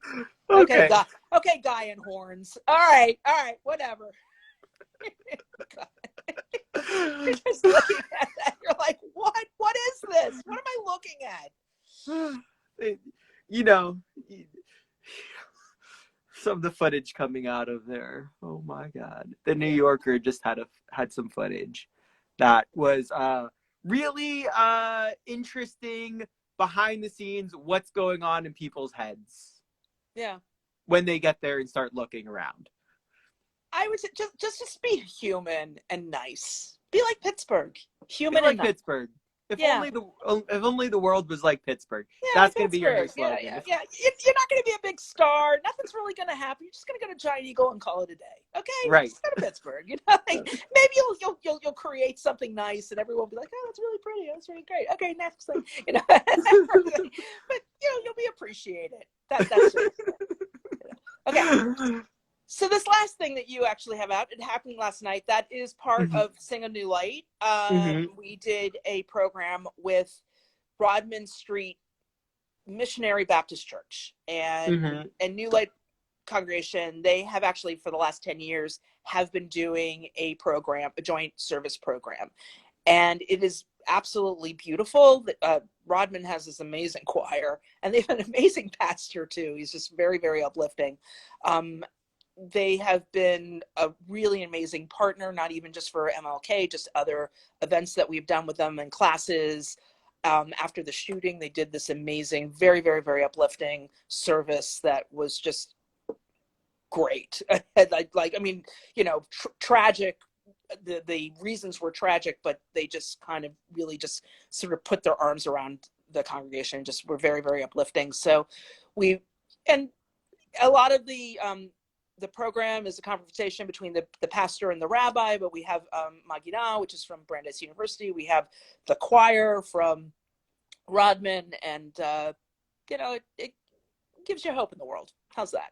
guy in horns. All right, whatever. You're just looking at that. You're like, what? What is this? What am I looking at? Some of the footage coming out of there. Oh my God, the New Yorker just had some footage. That was really interesting behind the scenes what's going on in people's heads. Yeah. When they get there and start looking around. I would say just be human and nice. Be like Pittsburgh. Human Be and like nice. Pittsburgh. If Yeah. only the world was like Pittsburgh. Yeah, That's like gonna be your new Pittsburgh. slogan. Yeah. You're not going to be a big star. Nothing's really going to happen. You're just going to go to Giant Eagle and call it a day. Okay, Right. just go to Pittsburgh. You know, like, maybe you'll create something nice, and everyone will be like, "Oh, that's really pretty. That's really great." Okay, next thing. You know, but you'll be appreciated. That's it. Okay. So this last thing that you actually have out, it happened last night. That is part of Sing a New Light. We did a program with Rodman Street Missionary Baptist Church and New Light congregation. They have actually for the last 10 years have been doing a program, a joint service program, and it is absolutely beautiful. Rodman has this amazing choir, and they have an amazing pastor too. He's just very, very uplifting. They have been a really amazing partner, not even just for MLK, just other events that we've done with them and classes. After the shooting, they did this amazing, very, very, very uplifting service that was just great. Tragic. The reasons were tragic, but they just kind of really just sort of put their arms around the congregation, just were very, very uplifting. So and a lot of the program is a conversation between the pastor and the rabbi, but we have Magina, which is from Brandeis University. We have the choir from Rodman, and it gives you hope in the world. How's that?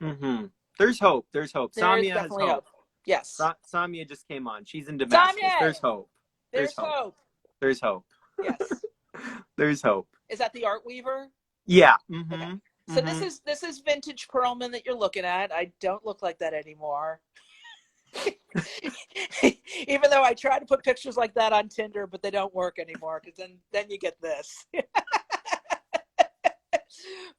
There's hope. There's hope. There Samia is definitely has hope. Yes. Samia just came on. She's in Damascus. Samia! There's hope. There's hope. There's hope. Yes. There's hope. Is that the art weaver? Yeah. Okay. So this is vintage Perlman that you're looking at. I don't look like that anymore. Even though I try to put pictures like that on Tinder, but they don't work anymore because then you get this.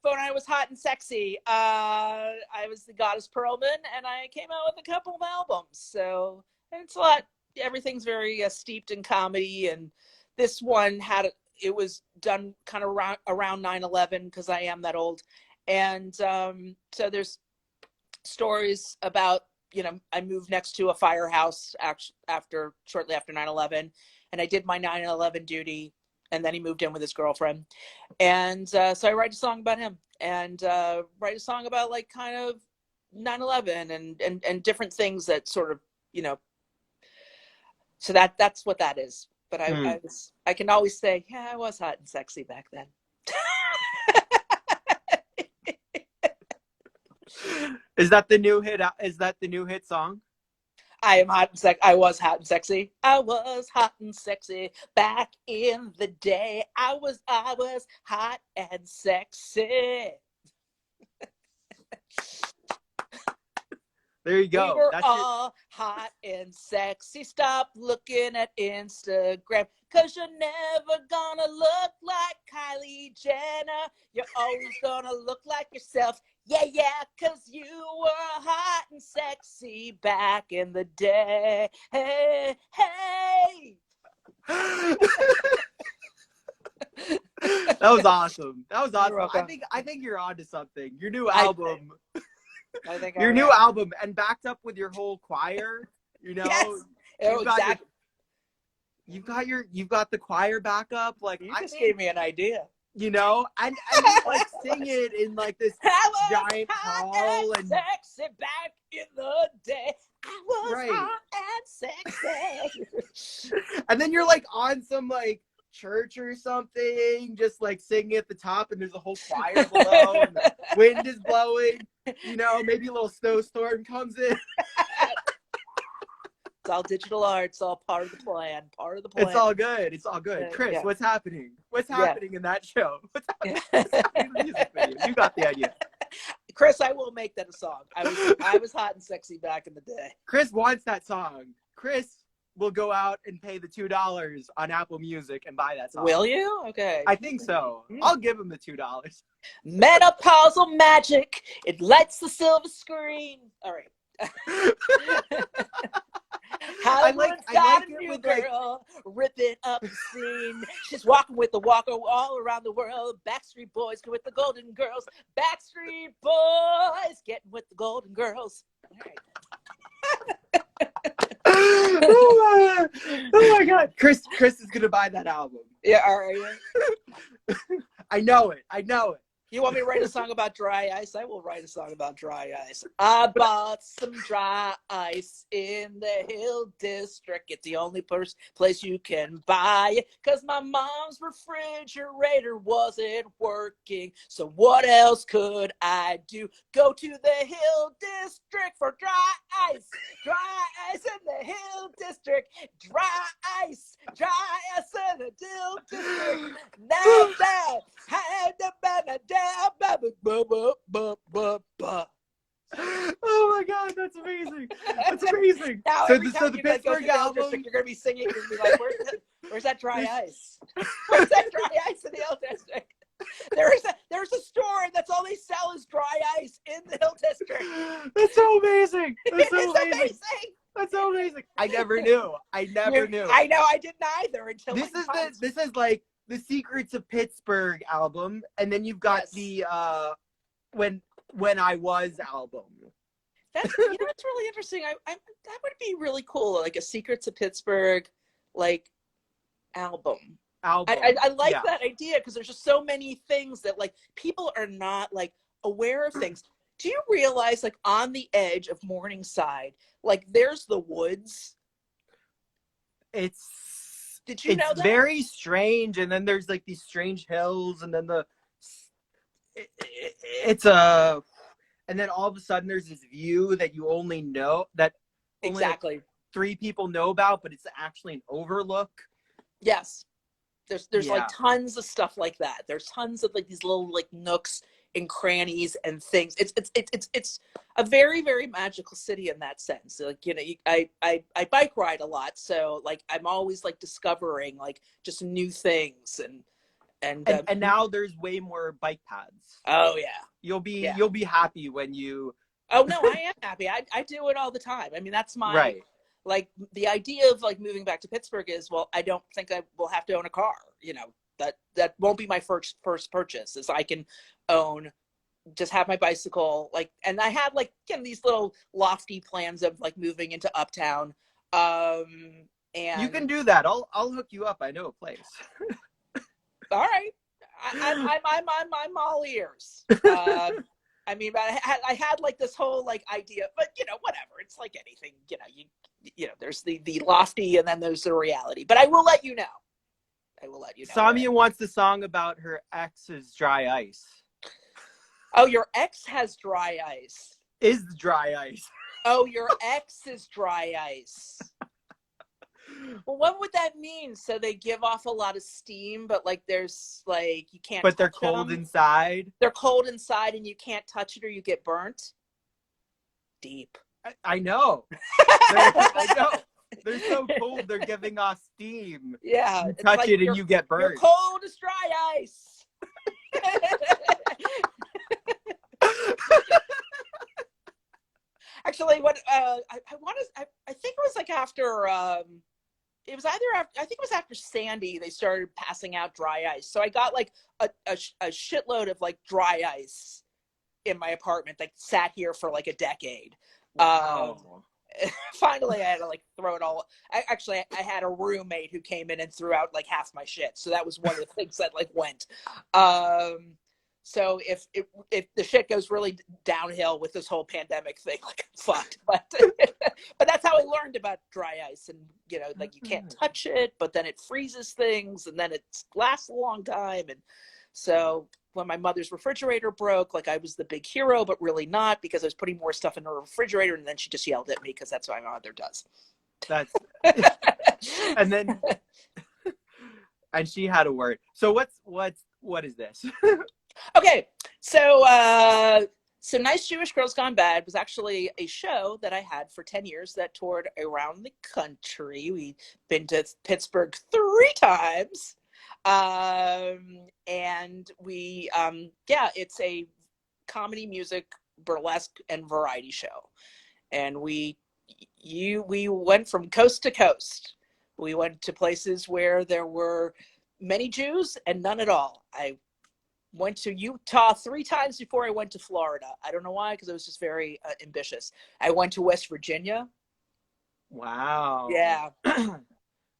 But when I was hot and sexy, I was the goddess Perlman, and I came out with a couple of albums. So it's a lot. Everything's very steeped in comedy, and this one it was done kind of around 9/11 because I am that old. And so there's stories about, I moved next to a firehouse shortly after 9/11, and I did my 9/11 duty, and then he moved in with his girlfriend. And so I write a song about him, and write a song about like kind of 9/11 and different things that sort of, so that's what that is. But I can always say, yeah, I was hot and sexy back then. Is that the new hit? Is that the new hit song? I am hot and sexy. I was hot and sexy. I was hot and sexy back in the day. I was hot and sexy. There you go. We were all hot and sexy. Stop looking at Instagram, because you're never gonna look like Kylie Jenner. You're always gonna look like yourself. Yeah, because you were hot and sexy back in the day. Hey. That was awesome. Welcome. I think you're onto something. Your new album. I think your new album, and backed up with your whole choir. Yes. Exactly. You've got the choir back up. Like, you just gave me an idea. And like sing it in like this giant hall and sexy back in the day. I was hot and sexy. And then you're like on some like church or something, just like singing at the top, and there's a whole choir below, and the wind is blowing. Maybe a little snowstorm comes in. It's all digital art. It's all part of the plan. It's all good. Chris, what's happening? What's happening in that show? What's happening in the music video? You got the idea. Chris, I will make that a song. I was hot and sexy back in the day. Chris wants that song. Chris will go out and pay the $2 on Apple Music and buy that song. Will you? Okay. I think so. I'll give him the $2. Menopausal magic. It lights the silver screen. All right. I like it with girl, up the scene. She's walking with the walker all around the world. Backstreet Boys with the Golden Girls. Backstreet Boys getting with the Golden Girls. All right. Oh my God. Chris is gonna buy that album. Yeah, all right. I know it. You want me to write a song about dry ice? I will write a song about dry ice. I bought some dry ice in the Hill District. It's the only place you can buy it because my mom's refrigerator wasn't working. So what else could I do? Go to the Hill District for dry ice. Dry ice in the Hill District. Dry ice in the Hill District. Now that had the banana. Oh my God, that's amazing. That's amazing. Now, So every time the you go Pittsburgh to the Hill album, District, you're going to be singing. You're going to be like, where's that dry ice? Where's that dry ice in the Hill District? There's a store that's all they sell is dry ice in the Hill District. That's so amazing. That's so It's amazing. That's so amazing. I never knew. I know. I didn't either until This is like the Secrets of Pittsburgh album, and then you've got the When I Was album. That's it's really interesting. That would be really cool, like a Secrets of Pittsburgh like album. I like that idea because there's just so many things that like people are not like aware of things. Do you realize like on the edge of Morningside, like there's the woods? Did you know that? It's very strange, and then there's like these strange hills, and then and then all of a sudden there's this view that you only know that only exactly like 3 people know about, but it's actually an overlook. Yes. There's like tons of stuff like that. There's tons of like these little like nooks and crannies and things. It's a very, very magical city in that sense. Like, you know, I bike ride a lot, so like I'm always like discovering like just new things and now there's way more bike paths. Oh yeah. You'll be happy when you Oh no, I am happy. I do it all the time. I mean, that's my right. Like the idea of like moving back to Pittsburgh is, well, I don't think I will have to own a car. You know, that won't be my first purchase. Is I can just have my bicycle, like, and I had like, you know, these little lofty plans of like moving into Uptown. And you can do that. I'll hook you up. I know a place. All right, I'm all ears. I mean, but I had like this whole like idea, but you know, whatever. It's like anything, you know, there's the lofty and then there's the reality. But I will let you know. Samia wants the song about her ex's dry ice. Oh, your ex has dry ice. Is dry ice. Oh, your ex is dry ice. Well, what would that mean? So they give off a lot of steam, but like there's like you can't. But they're cold inside. They're cold inside, and you can't touch it, or you get burnt. Deep. I know. I know. They're so cold. They're giving off steam. Yeah. You touch like it and you get burned. You're cold as dry ice. Actually, what I think it was like after. It was after Sandy, they started passing out dry ice. So I got like a shitload of like dry ice in my apartment that sat here for like a decade. Wow. Finally, I had to like throw it all. I had a roommate who came in and threw out like half my shit. So that was one of the things that like went. So if the shit goes really downhill with this whole pandemic thing, like I'm fucked. But that's how I learned about dry ice, and you know, like you can't touch it, but then it freezes things, and then it lasts a long time. And so when my mother's refrigerator broke, like I was the big hero, but really not, because I was putting more stuff in her refrigerator, and then she just yelled at me because that's what my mother does. That's and then and she had a word. So what is this? Okay, so Nice Jewish Girls Gone Bad was actually a show that I had for 10 years that toured around the country. We've been to Pittsburgh 3 times. And we, it's a comedy, music, burlesque, and variety show. And we went from coast to coast. We went to places where there were many Jews and none at all. I went to Utah 3 times before I went to Florida. I don't know why, because I was just very ambitious. I went to West Virginia. Wow. Yeah.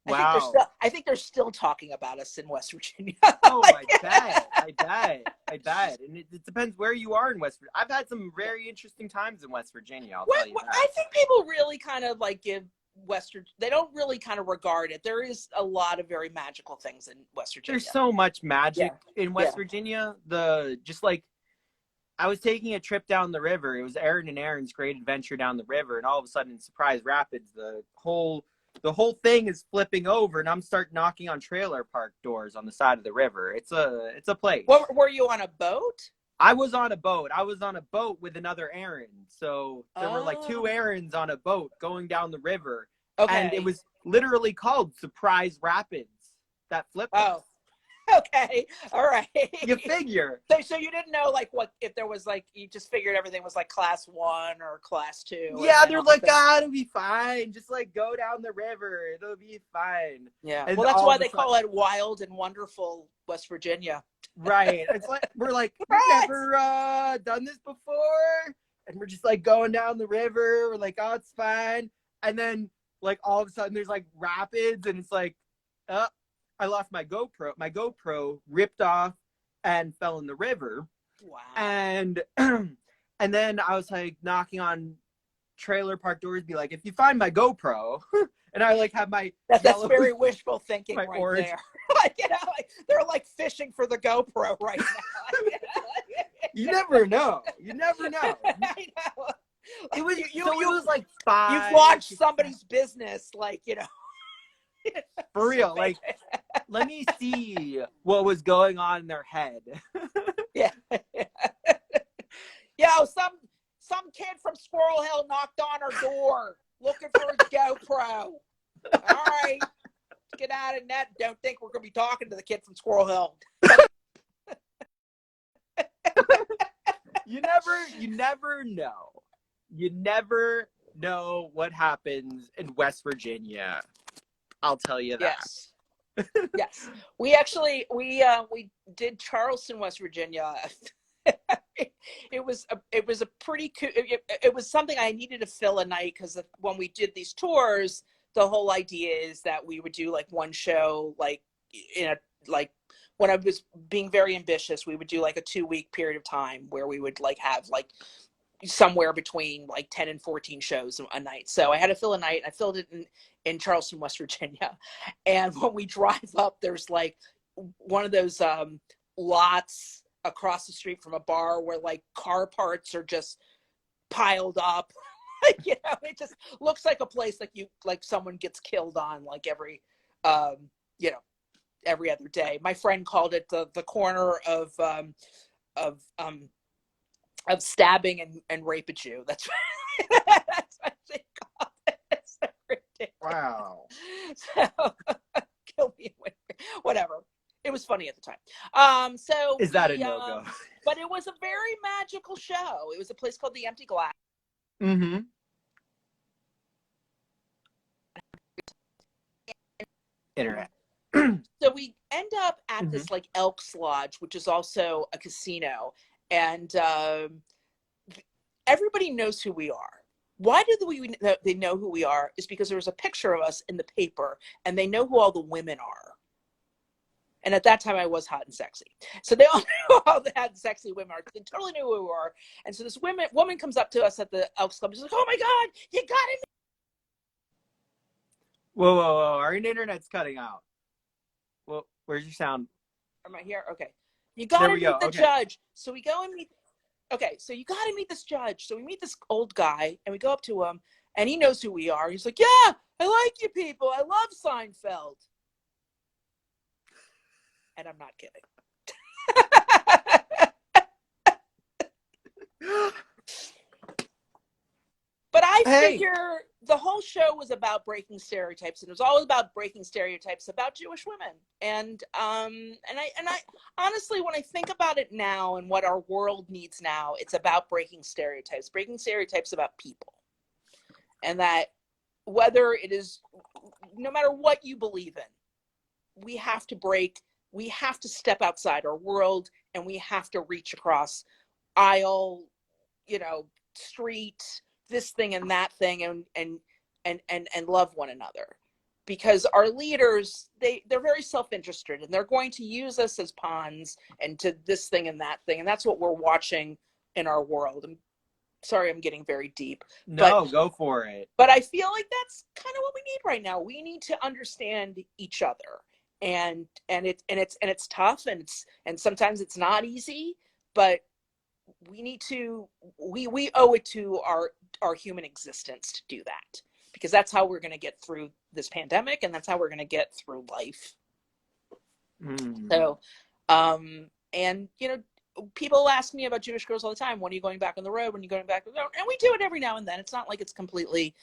Wow. I think they're still talking about us in West Virginia. Oh, I bet. I bet. And it depends where you are in West Virginia. I've had some very interesting times in West Virginia, I'll tell you that. I think people really kind of like give they don't really kind of regard it. There is a lot of very magical things in West Virginia. There's so much magic in West Virginia. Just like, I was taking a trip down the river. It was Aaron and Aaron's great adventure down the river, and all of a sudden in Surprise Rapids, the whole thing is flipping over, and I'm start knocking on trailer park doors on the side of the river. It's a place. Were you on a boat? I was on a boat. I was on a boat with another Aaron. So there were like 2 Aarons on a boat going down the river. Okay. And it was literally called Surprise Rapids. That flipped. Oh. Okay. All right. You figure. So you didn't know like what if there was like you just figured everything was like class 1 or class 2. Yeah, they're like, it'll be fine. Just like go down the river. It'll be fine. Yeah. And well, that's why they call it wild and wonderful West Virginia. Right. It's like we're like, we've never done this before. And we're just like going down the river. We're like, oh, it's fine. And then like all of a sudden there's like rapids, and it's like, I lost my GoPro. My GoPro ripped off and fell in the river. Wow. And then I was like knocking on trailer park doors, be like, if you find my GoPro, and I like have my that's very wishful thinking right orange. There. Like, like they're like fishing for the GoPro right now. You never know. You never know. I know. It was it was like 5. You've launched somebody's business, like For real, like, let me see what was going on in their head. Yeah. Yo, some kid from Squirrel Hill knocked on our door looking for a GoPro. All right, get out of that. Don't think we're gonna be talking to the kid from Squirrel Hill. You never know. You never know what happens in West Virginia. I'll tell you that. Yes. Yes. We did Charleston, West Virginia. It was a pretty cool, it was something I needed to fill a night, because when we did these tours, the whole idea is that we would do like one show, like when I was being very ambitious, we would do like a 2-week period of time where we would like have like somewhere between like 10 and 14 shows a night. So I had to fill a night. I filled it in Charleston, West Virginia. And when we drive up, there's like one of those lots across the street from a bar where like car parts are just piled up. It just looks like a place like someone gets killed on like every other day. My friend called it the corner of stabbing and rape a Jew. That's what they call it. It's so ridiculous. Wow. So kill me, whatever. It was funny at the time. So is that a no-go? But it was a very magical show. It was a place called the Empty Glass. Mm-hmm. Internet. So we end up at this like Elks Lodge, which is also a casino, and everybody knows who we are. Why do they know who we are? Is because there was a picture of us in the paper, and they know who all the women are. And at that time, I was hot and sexy, so they all knew who all the hot and sexy women are. They totally knew who we were. And so this woman comes up to us at the Elks Club. She's like, "Oh my God, you got it!" Whoa! Our internet's cutting out. Well, where's your sound? Am I here? Okay. You got to meet the judge. So we go and meet. Okay, so you got to meet this judge. So we meet this old guy, and we go up to him, and he knows who we are. He's like, "Yeah, I like you people. I love Seinfeld." And I'm not kidding. But I figure the whole show was about breaking stereotypes, and it was all about breaking stereotypes about Jewish women. And I honestly, when I think about it now and what our world needs now, it's about breaking stereotypes about people. And that whether it is no matter what you believe in, we have to step outside our world, and we have to reach across aisle, street, this thing and that thing, and love one another. Because our leaders, they're very self-interested, and they're going to use us as pawns and to this thing and that thing. And that's what we're watching in our world. I'm sorry, I'm getting very deep. No, go for it. But I feel like that's kind of what we need right now. We need to understand each other. And it's tough, and sometimes it's not easy, but we owe it to our human existence to do that, because that's how we're going to get through this pandemic, and that's how we're going to get through life. So, and people ask me about Jewish girls all the time. When are you going back on the road? When are you going back on the road? And we do it every now and then. It's not like it's completely,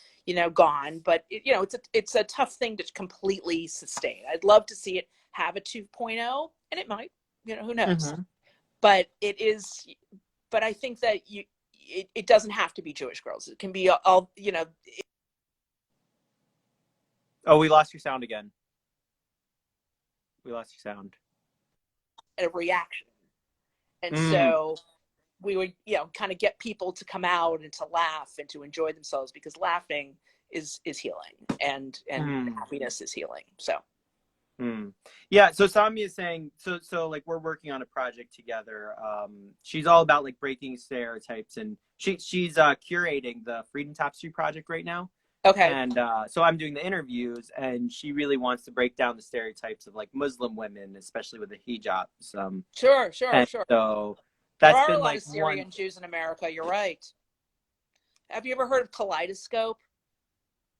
gone, but it's a tough thing to completely sustain. I'd love to see it have a 2.0, and it might, who knows? But but I think that it doesn't have to be Jewish girls. It can be all. Oh, we lost your sound again. We lost your sound. A reaction. And so we would, kind of get people to come out and to laugh and to enjoy themselves, because laughing is healing, and happiness is healing. So. Yeah. So Samia is saying, so like we're working on a project together. She's all about like breaking stereotypes, and she's curating the Freedom Tapestry project right now. Okay. And so I'm doing the interviews, and she really wants to break down the stereotypes of like Muslim women, especially with the hijabs. Sure. So that's there are been a lot like of Syrian Jews in America. You're right. Have you ever heard of Kaleidoscope?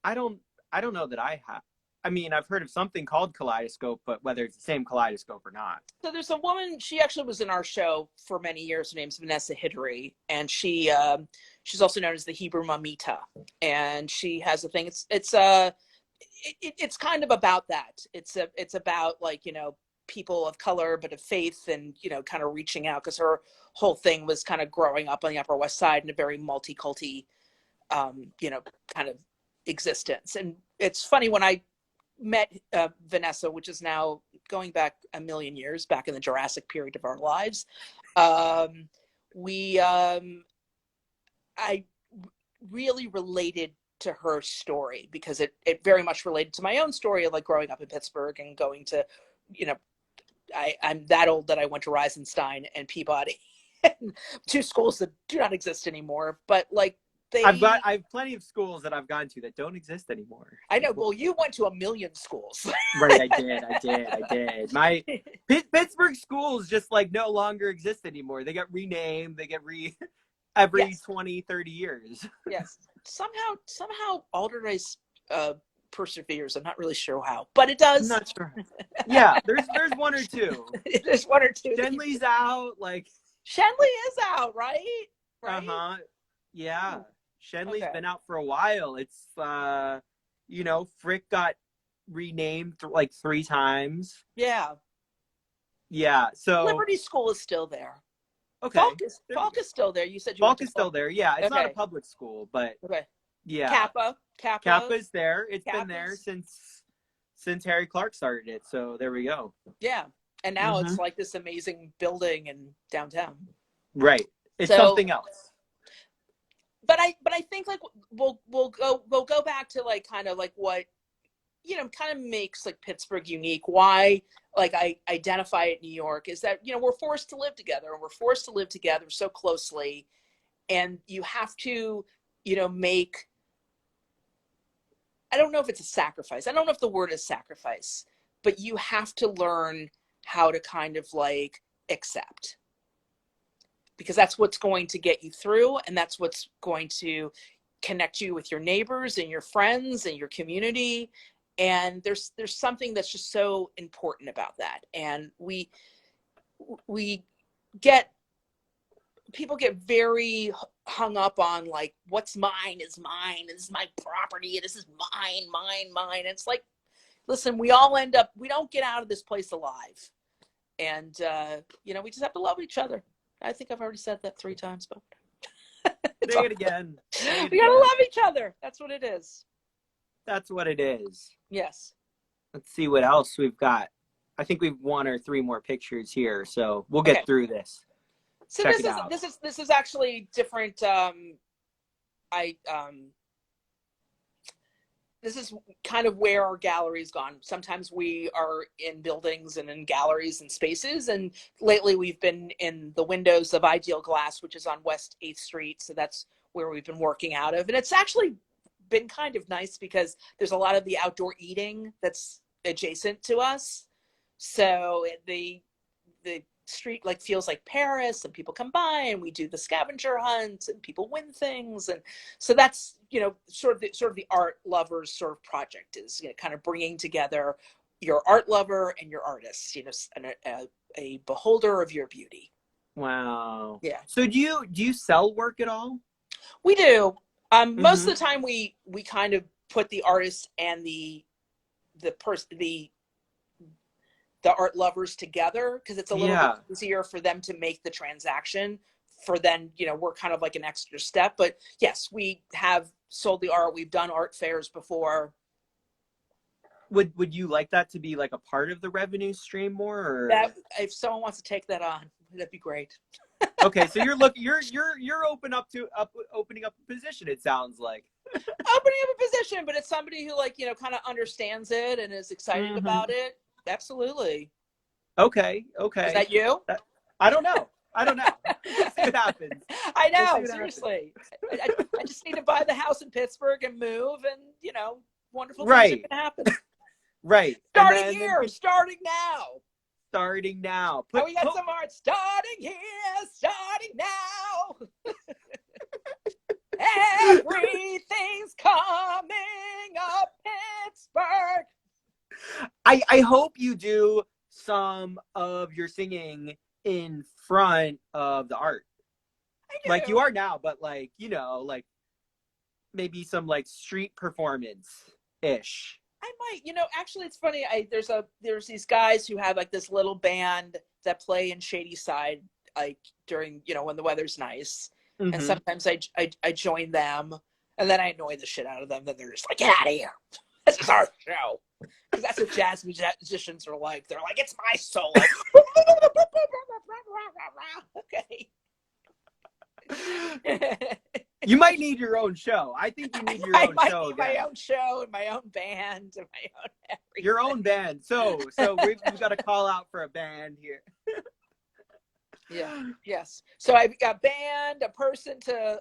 I don't know that I have. I mean, I've heard of something called Kaleidoscope, but whether it's the same Kaleidoscope or not. So there's a woman, she actually was in our show for many years. Her name's Vanessa Hidary, and she's also known as the Hebrew Mamita. And she has a thing. It's kind of about that. It's about like, people of color, but of faith, and, kind of reaching out, because her whole thing was kind of growing up on the Upper West Side in a very multi-culti, kind of existence. And it's funny, when I met Vanessa, which is now going back a million years, back in the Jurassic period of our lives, I really related to her story, because it very much related to my own story of like growing up in Pittsburgh and going to, I'm that old that I went to Reisenstein and Peabody, two schools that do not exist anymore, but like I have plenty of schools that I've gone to that don't exist anymore. I know. Well, you went to a million schools. Right, I did. My Pittsburgh schools just like no longer exist anymore. They get renamed. They get every 20, 30 years. Yes. Somehow Alderdice perseveres. I'm not really sure how, but it does. I'm not sure. Yeah, there's one or two. There's one or two. Shenley's out. Like Shenley is out, right? Yeah. Shenley's been out for a while. It's Frick got renamed like 3 times. Yeah. So Liberty School is still there. Okay. Falk is still there. You said Falk is still there. Yeah, it's not a public school, but yeah. Kappa's there. It's been there since Harry Clark started it. So there we go. Yeah, and now it's like this amazing building in downtown. Right. It's something else. But I think like we'll go back to like kind of like what kind of makes like Pittsburgh unique. Why like I identify it in New York is that we're forced to live together, and we're forced to live together so closely, and you have to make, I don't know if it's a sacrifice. I don't know if the word is sacrifice, but you have to learn how to kind of like accept, because that's what's going to get you through, and that's what's going to connect you with your neighbors and your friends and your community. And there's something that's just so important about that. And people get very hung up on like, what's mine is mine. This is my property. This is mine. It's like, listen, we don't get out of this place alive. And, we just have to love each other. I think I've already said that 3 times, but say it again. We got to love each other. That's what it is. That's what it is. Yes. Let's see what else we've got. I think we've one or three more pictures here, so we'll Okay. get through this. So Check it out. this is actually different. I This is kind of where our gallery's gone. Sometimes we are in buildings and in galleries and spaces, and lately we've been in the windows of Ideal Glass, which is on West 8th Street. So that's where we've been working out of. And it's actually been kind of nice because there's a lot of the outdoor eating that's adjacent to us. So the street like feels like Paris, and people come by and we do the scavenger hunt and people win things. And so that's, you know, sort of the art lovers sort of project is, you know, kind of bringing together your art lover and your artist, you know, and a beholder of your beauty. Wow. Yeah. So do you sell work at all? We do. Most Mm-hmm. of the time we kind of put the artist and the art lovers together, because it's a little bit easier for them to make the transaction. For then, you know, we're kind of like an extra step. But yes, we have sold the art. We've done art fairs before. Would you like that to be like a part of the revenue stream more? Or? That if someone wants to take that on, that'd be great. Okay, so you're opening up a position, it sounds like. Opening up a position, but it's somebody who, like, you know, kind of understands it and is excited about it. Absolutely. Okay. Is that you? I don't know. We'll see what happens. I know, seriously. I just need to buy the house in Pittsburgh and move, and, you know, wonderful things are going to happen. Right. Starting now. Oh, we got some art starting here, starting now. Everything's coming up, Pittsburgh. I hope you do some of your singing in front of the art. Like you are now, but like, you know, like maybe some like street performance-ish. I might, you know, actually it's funny. There's these guys who have like this little band that play in Shady Side, like during, you know, when the weather's nice. Mm-hmm. And sometimes I join them, and then I annoy the shit out of them. Then they're just like, get out of here. This is our show. Because that's what jazz musicians are like. They're like, it's my solo. Okay. You might need your own show. I think you need your own show. Need my own show and my own band and my own everything. Your own band. So we've got to call out for a band here. Yeah. Yes. So I've got band, a person to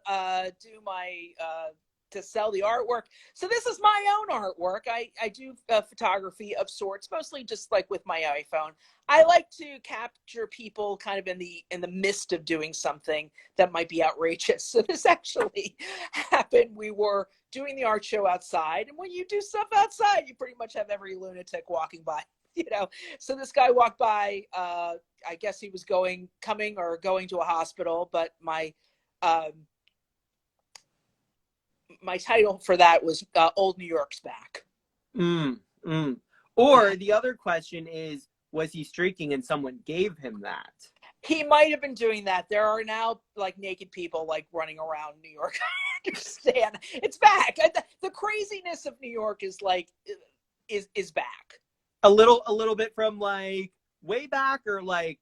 do my to sell the artwork. So this is my own artwork. I do photography of sorts, mostly just like with my iPhone. I like to capture people kind of in the midst of doing something that might be outrageous. So this actually happened. We were doing the art show outside, and when you do stuff outside, you pretty much have every lunatic walking by. You know, so this guy walked by. I guess he was going to a hospital, but my title for that was Old New York's Back. Or the other question is, was he streaking and someone gave him that? He might have been doing that. There are now like naked people like running around New York. I understand. It's back. The craziness of New York is like is back. A little bit from like way back, or like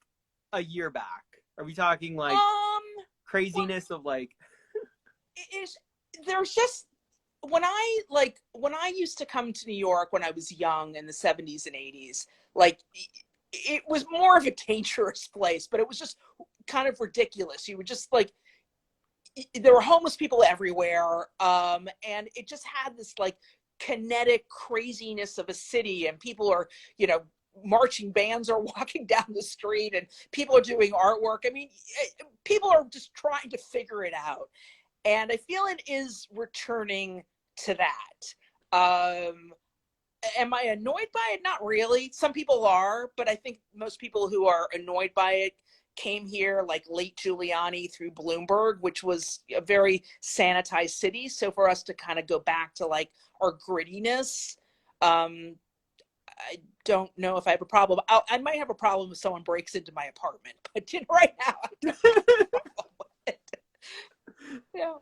a year back? Are we talking like craziness of like? There's just when I used to come to New York when I was young in the 70s and 80s, like it was more of a dangerous place, but it was just kind of ridiculous. You would just like, there were homeless people everywhere, and it just had this like kinetic craziness of a city, and people are, you know, marching bands are walking down the street, and people are doing artwork. I mean, people are just trying to figure it out. And I feel it is returning to that. Am I annoyed by it? Not really. Some people are, but I think most people who are annoyed by it came here like late Giuliani through Bloomberg, which was a very sanitized city. So for us to kind of go back to like our grittiness, I don't know if I have a problem. I might have a problem if someone breaks into my apartment, but you know, right now, I don't have a problem with it. Yeah.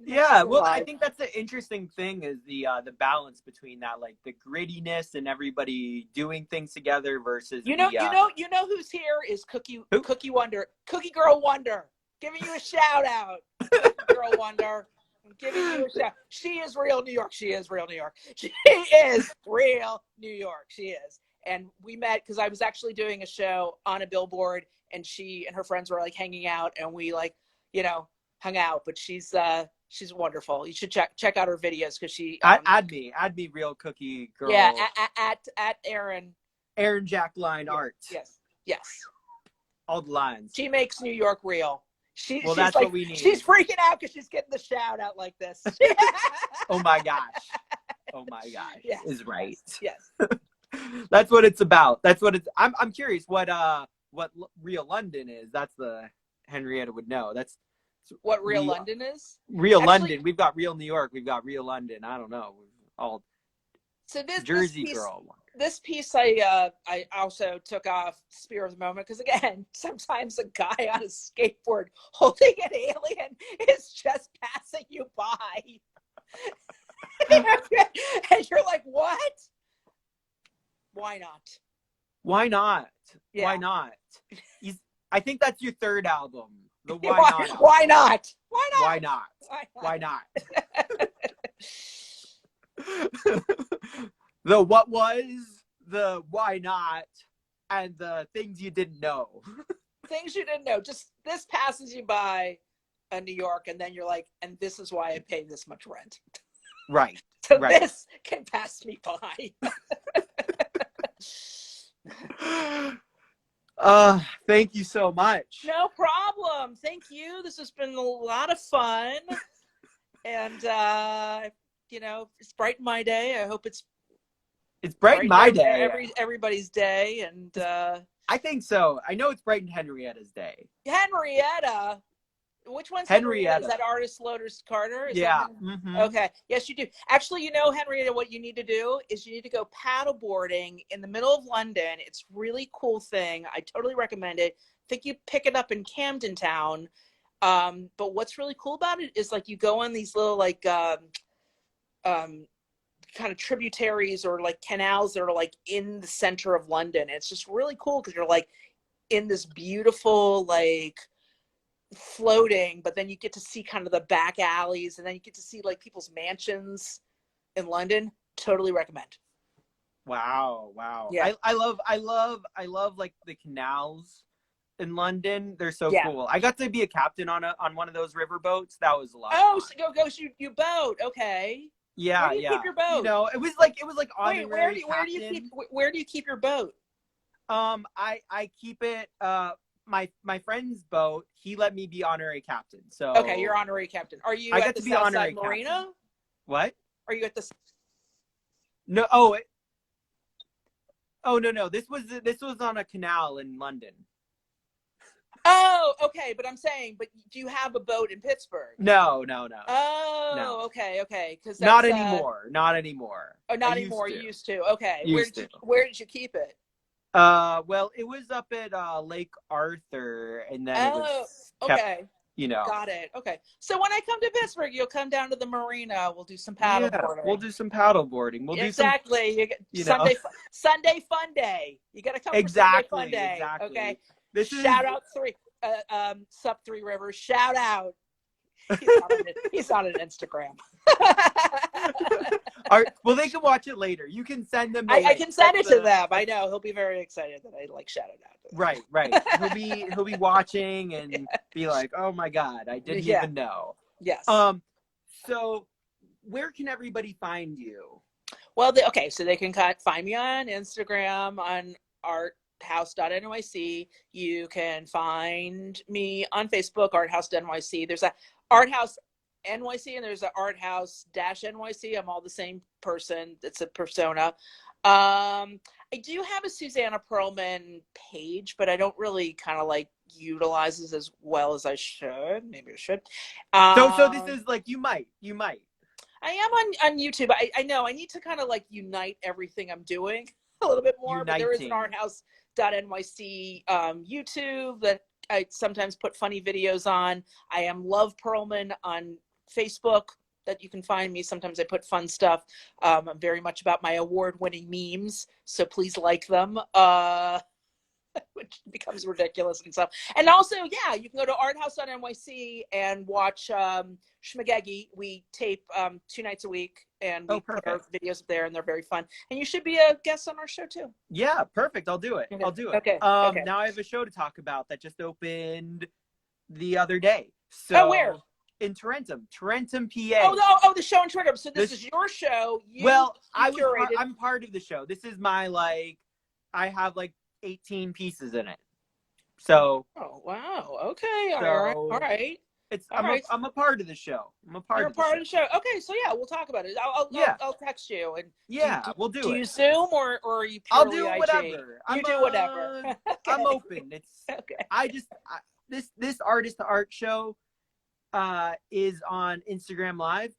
Yeah, well, I think that's the interesting thing is the balance between that, like the grittiness and everybody doing things together versus you know who's here is Cookie Wonder, Cookie Girl Wonder, giving you a shout out. Cookie Girl Wonder, I'm giving you a shout. She is real New York. She is real New York. She is real New York. She is. And we met because I was actually doing a show on a billboard, and she and her friends were like hanging out, and we like, hung out. But she's wonderful. You should check out her videos because she add me real Cookie Girl. Yeah, at Aaron Jack Line Art. Yes. All the lines. She makes New York real. She's that's like, what we need. She's freaking out because she's getting the shout out like this. Oh my gosh. Yes. Is right. Yes. That's what it's about. That's what it's. I'm curious what Real London is. That's the Henrietta would know. That's what Real London is. London. We've got Real New York. We've got Real London. I don't know. All. So this Jersey piece, girl. This piece I also took off Spear of the Moment because again, sometimes a guy on a skateboard holding an alien is just passing you by, and you're like, what? Why not? Why not? Yeah. Why not? I think that's your third album. The Why Not album. Why not? Why not? Why not? The what was, the why not, and the things you didn't know. Things you didn't know. Just this passes you by in New York, and then you're like, and this is why I pay this much rent. Right. So right. This can pass me by. Thank you so much. No problem. Thank you. This has been a lot of fun. And it's brightened my day. I hope it's brightened my day. Everybody's day. And I think so. I know it's brightened Henrietta's day. Henrietta. Which one's Henrietta? Is that artist Lotus Carter? Mm-hmm. Okay. Yes, you do. Actually, Henrietta, what you need to do is you need to go paddleboarding in the middle of London. It's a really cool thing. I totally recommend it. I think you pick it up in Camden Town. But what's really cool about it is like you go on these little like kind of tributaries or like canals that are like in the center of London. And it's just really cool because you're like in this beautiful like floating, but then you get to see kind of the back alleys, and then you get to see like people's mansions in London. Totally recommend. Wow. Yeah. I love like the canals in London. They're so cool. I got to be a captain on one of those river boats. That was a lot. Oh, so go shoot you boat. Okay. Yeah. Where do you keep your boat? It was like honorary. Wait, where do you keep your boat? I keep it my friend's boat. He let me be honorary captain. So okay, you're honorary captain. Are you at the Southside Marina? What? Are you at the? No. No. This was on a canal in London. Oh, okay. But I'm saying, do you have a boat in Pittsburgh? No. Oh, no. Okay. Because not anymore. Not anymore. Oh, not anymore. You used to. Okay. Where did you keep it? Well, it was up at Lake Arthur, and then it was kept, okay. Got it. Okay. So when I come to Pittsburgh, you'll come down to the marina. We'll do some paddleboarding. Yeah, we'll do some paddleboarding. We'll exactly. do some, Sunday fun day. You got to come for Sunday fun day. Exactly. Okay. This shout out Sup 3 Rivers. Shout out. He's on an Instagram. Well, they can watch it later. You can send them. I can send it to them. I know he'll be very excited that I shouted out. Right. He'll be watching and be like, "Oh my God, I didn't even know." Yes. So where can everybody find you? Well, so they can find me on Instagram on arthouse.nyc. You can find me on Facebook, arthouse.nyc. There's a Arthouse NYC and there's an Arthouse-NYC. I'm all the same person. It's a persona. I do have a Susannah Perlman page, but I don't really kind of like utilize this as well as I should. Maybe I should. So this is like you might. I am on YouTube. I know I need to kind of like unite everything I'm doing a little bit more. But there is an arthouse.nyc YouTube that I sometimes put funny videos on. I am Love Perlman on Facebook that you can find me. Sometimes I put fun stuff. I'm very much about my award-winning memes, so please like them. Which becomes ridiculous and stuff. And also, yeah, you can go to arthouse.nyc and watch Schmagegi. We tape 2 nights a week, and we put our videos up there, and they're very fun. And you should be a guest on our show too. Yeah, perfect. I'll do it. Okay. I'll do it. Okay. Now I have a show to talk about that just opened the other day. So where? In Tarentum, PA. Oh, the show in Tarentum. So this is your show. I'm part of the show. This is my I have 18 pieces in it. So. Oh wow. Okay. All right. I'm a part of the show. You're a part of the show. Okay, so yeah, we'll talk about it. I'll text you and we'll do it. Do you Zoom or are you purely I'll do IG? whatever. Do whatever. Okay. I'm open. It's okay. This artist to art show is on Instagram Live.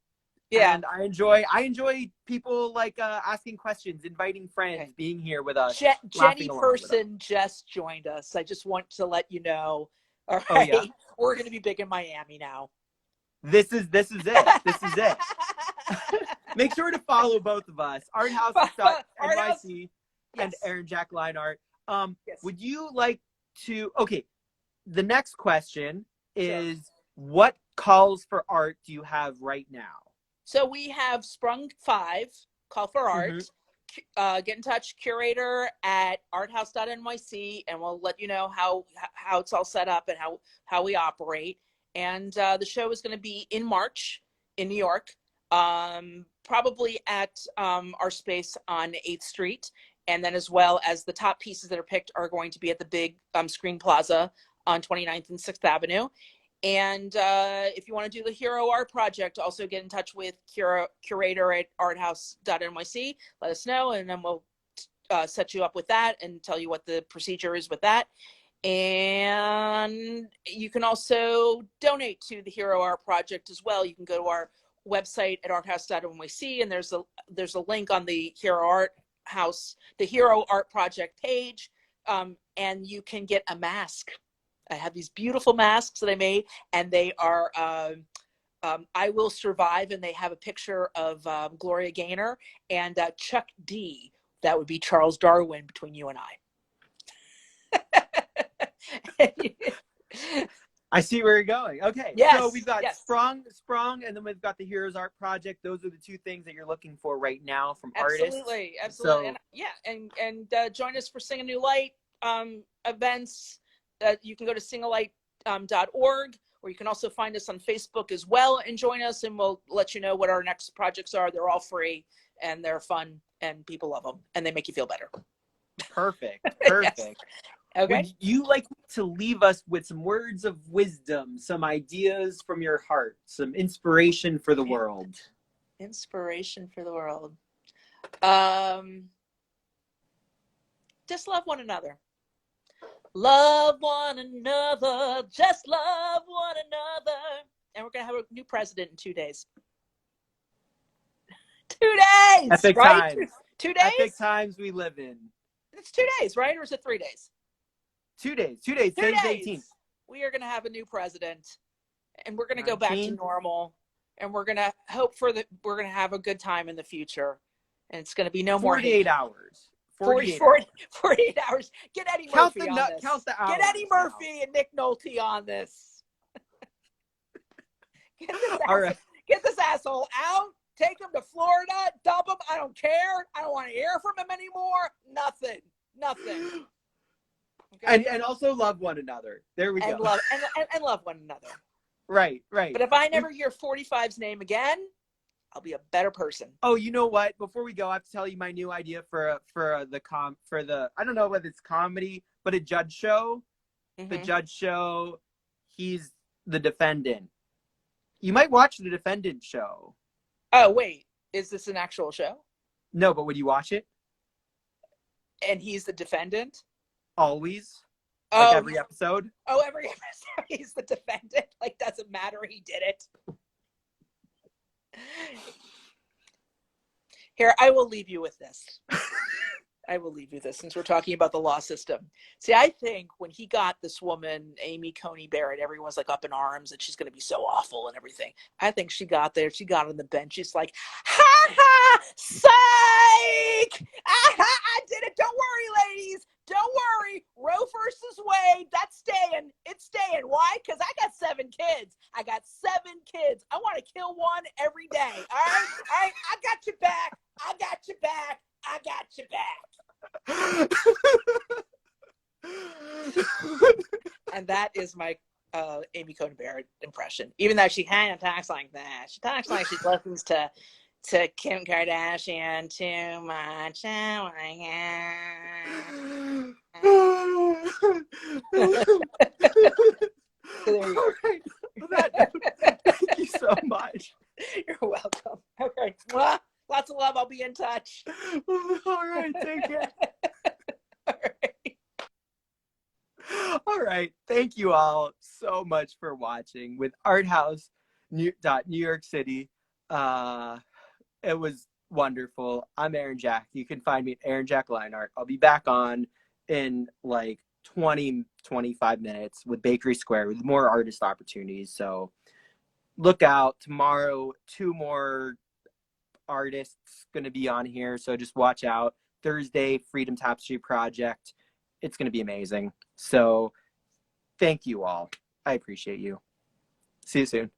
Yeah. And I enjoy people asking questions, inviting friends, being here with us. Jenny Person just joined us. I just want to let you know. All right. Oh, yeah. We're going to be big in Miami now. This is it. This is it. Make sure to follow both of us, Arthouse.NYC and Aaron Jack Line Art. Would you like to? Okay. The next question is, what calls for art do you have right now? So we have Sprung 5, Call for Art. Mm-hmm. Get in touch, curator at arthouse.nyc, and we'll let you know how it's all set up and how we operate. And the show is going to be in March in New York, probably at our space on 8th Street. And then as well as the top pieces that are picked are going to be at the big Screen Plaza on 29th and 6th Avenue. And if you want to do the Hero Art Project, also get in touch with curator at arthouse.nyc. Let us know, and then we'll set you up with that and tell you what the procedure is with that. And you can also donate to the Hero Art Project as well. You can go to our website at arthouse.nyc, and there's a link on the Hero Art Project page, and you can get a mask. I have these beautiful masks that I made, and they are I Will Survive, and they have a picture of Gloria Gaynor and Chuck D. That would be Charles Darwin between you and I. I see where you're going. Okay, so we've got Sprung, and then we've got the Heroes Art Project. Those are the 2 things that you're looking for right now from artists. Absolutely. So, and join us for Sing a New Light events. You can go to singalight.org, or you can also find us on Facebook as well and join us, and we'll let you know what our next projects are. They're all free, and they're fun, and people love them, and they make you feel better. Perfect. Yes. Okay. Would you like to leave us with some words of wisdom, some ideas from your heart, some inspiration for the world? Inspiration for the world. Just love one another. Love one another, just love one another. And we're going to have a new president in 2 days. 2 days! Epic right? times. 2 days? Epic times we live in. It's 2 days, right? Or is it 3 days? 2 days. 2 days. 18th. We are going to have a new president. And we're going to go back to normal. And we're going to hope we're going to have a good time in the future. And it's going to be no more 48 hours. 48 hours. Get Eddie Murphy on this. Count the hours. Get Eddie Murphy and Nick Nolte on this. Get this asshole out. Take him to Florida. Dump him. I don't care. I don't want to hear from him anymore. Nothing. Okay? And also love one another. There we go. And love one another. Right. But if I never hear 45's name again, I'll be a better person. Oh, you know what? Before we go, I have to tell you my new idea for the I don't know whether it's comedy, but a judge show. Mm-hmm. The judge show. He's the defendant. You might watch the defendant show. Oh wait, is this an actual show? No, but would you watch it? And he's the defendant? Always. Like every episode? Oh, every episode he's the defendant. Like, doesn't matter, he did it. Here, I will leave you with this. I will leave you this since we're talking about the law system. See, I think when he got this woman, Amy Coney Barrett, everyone's like up in arms that she's going to be so awful and everything. I think she got there. She got on the bench. She's like, ha ha, psych! Ah-ha, I did it. Don't worry, ladies. Don't worry. Roe versus Wade, that's staying. It's staying. Why? Because I got 7 kids. I got 7 kids. I want to kill one every day. All right? All right? I got your back. I got your back. I got your back. And that is my Amy Coney Barrett impression. Even though she kind of talks like that. She talks like she listens to Kim Kardashian too much. Oh my God. So there you go. Right. Thank you so much. You're welcome. Okay. Well, lots of love. I'll be in touch. All right. Take care. All right. All right. Thank you all so much for watching with Arthouse New York City. It was wonderful. I'm Aaron Jack. You can find me at Aaron Jack Line Art. I'll be back on in like 25 minutes with Bakery Square with more artist opportunities. So look out. Tomorrow, 2 more artists going to be on here. So just watch out. Thursday, Freedom Tapestry Project. It's going to be amazing. So thank you all. I appreciate you. See you soon.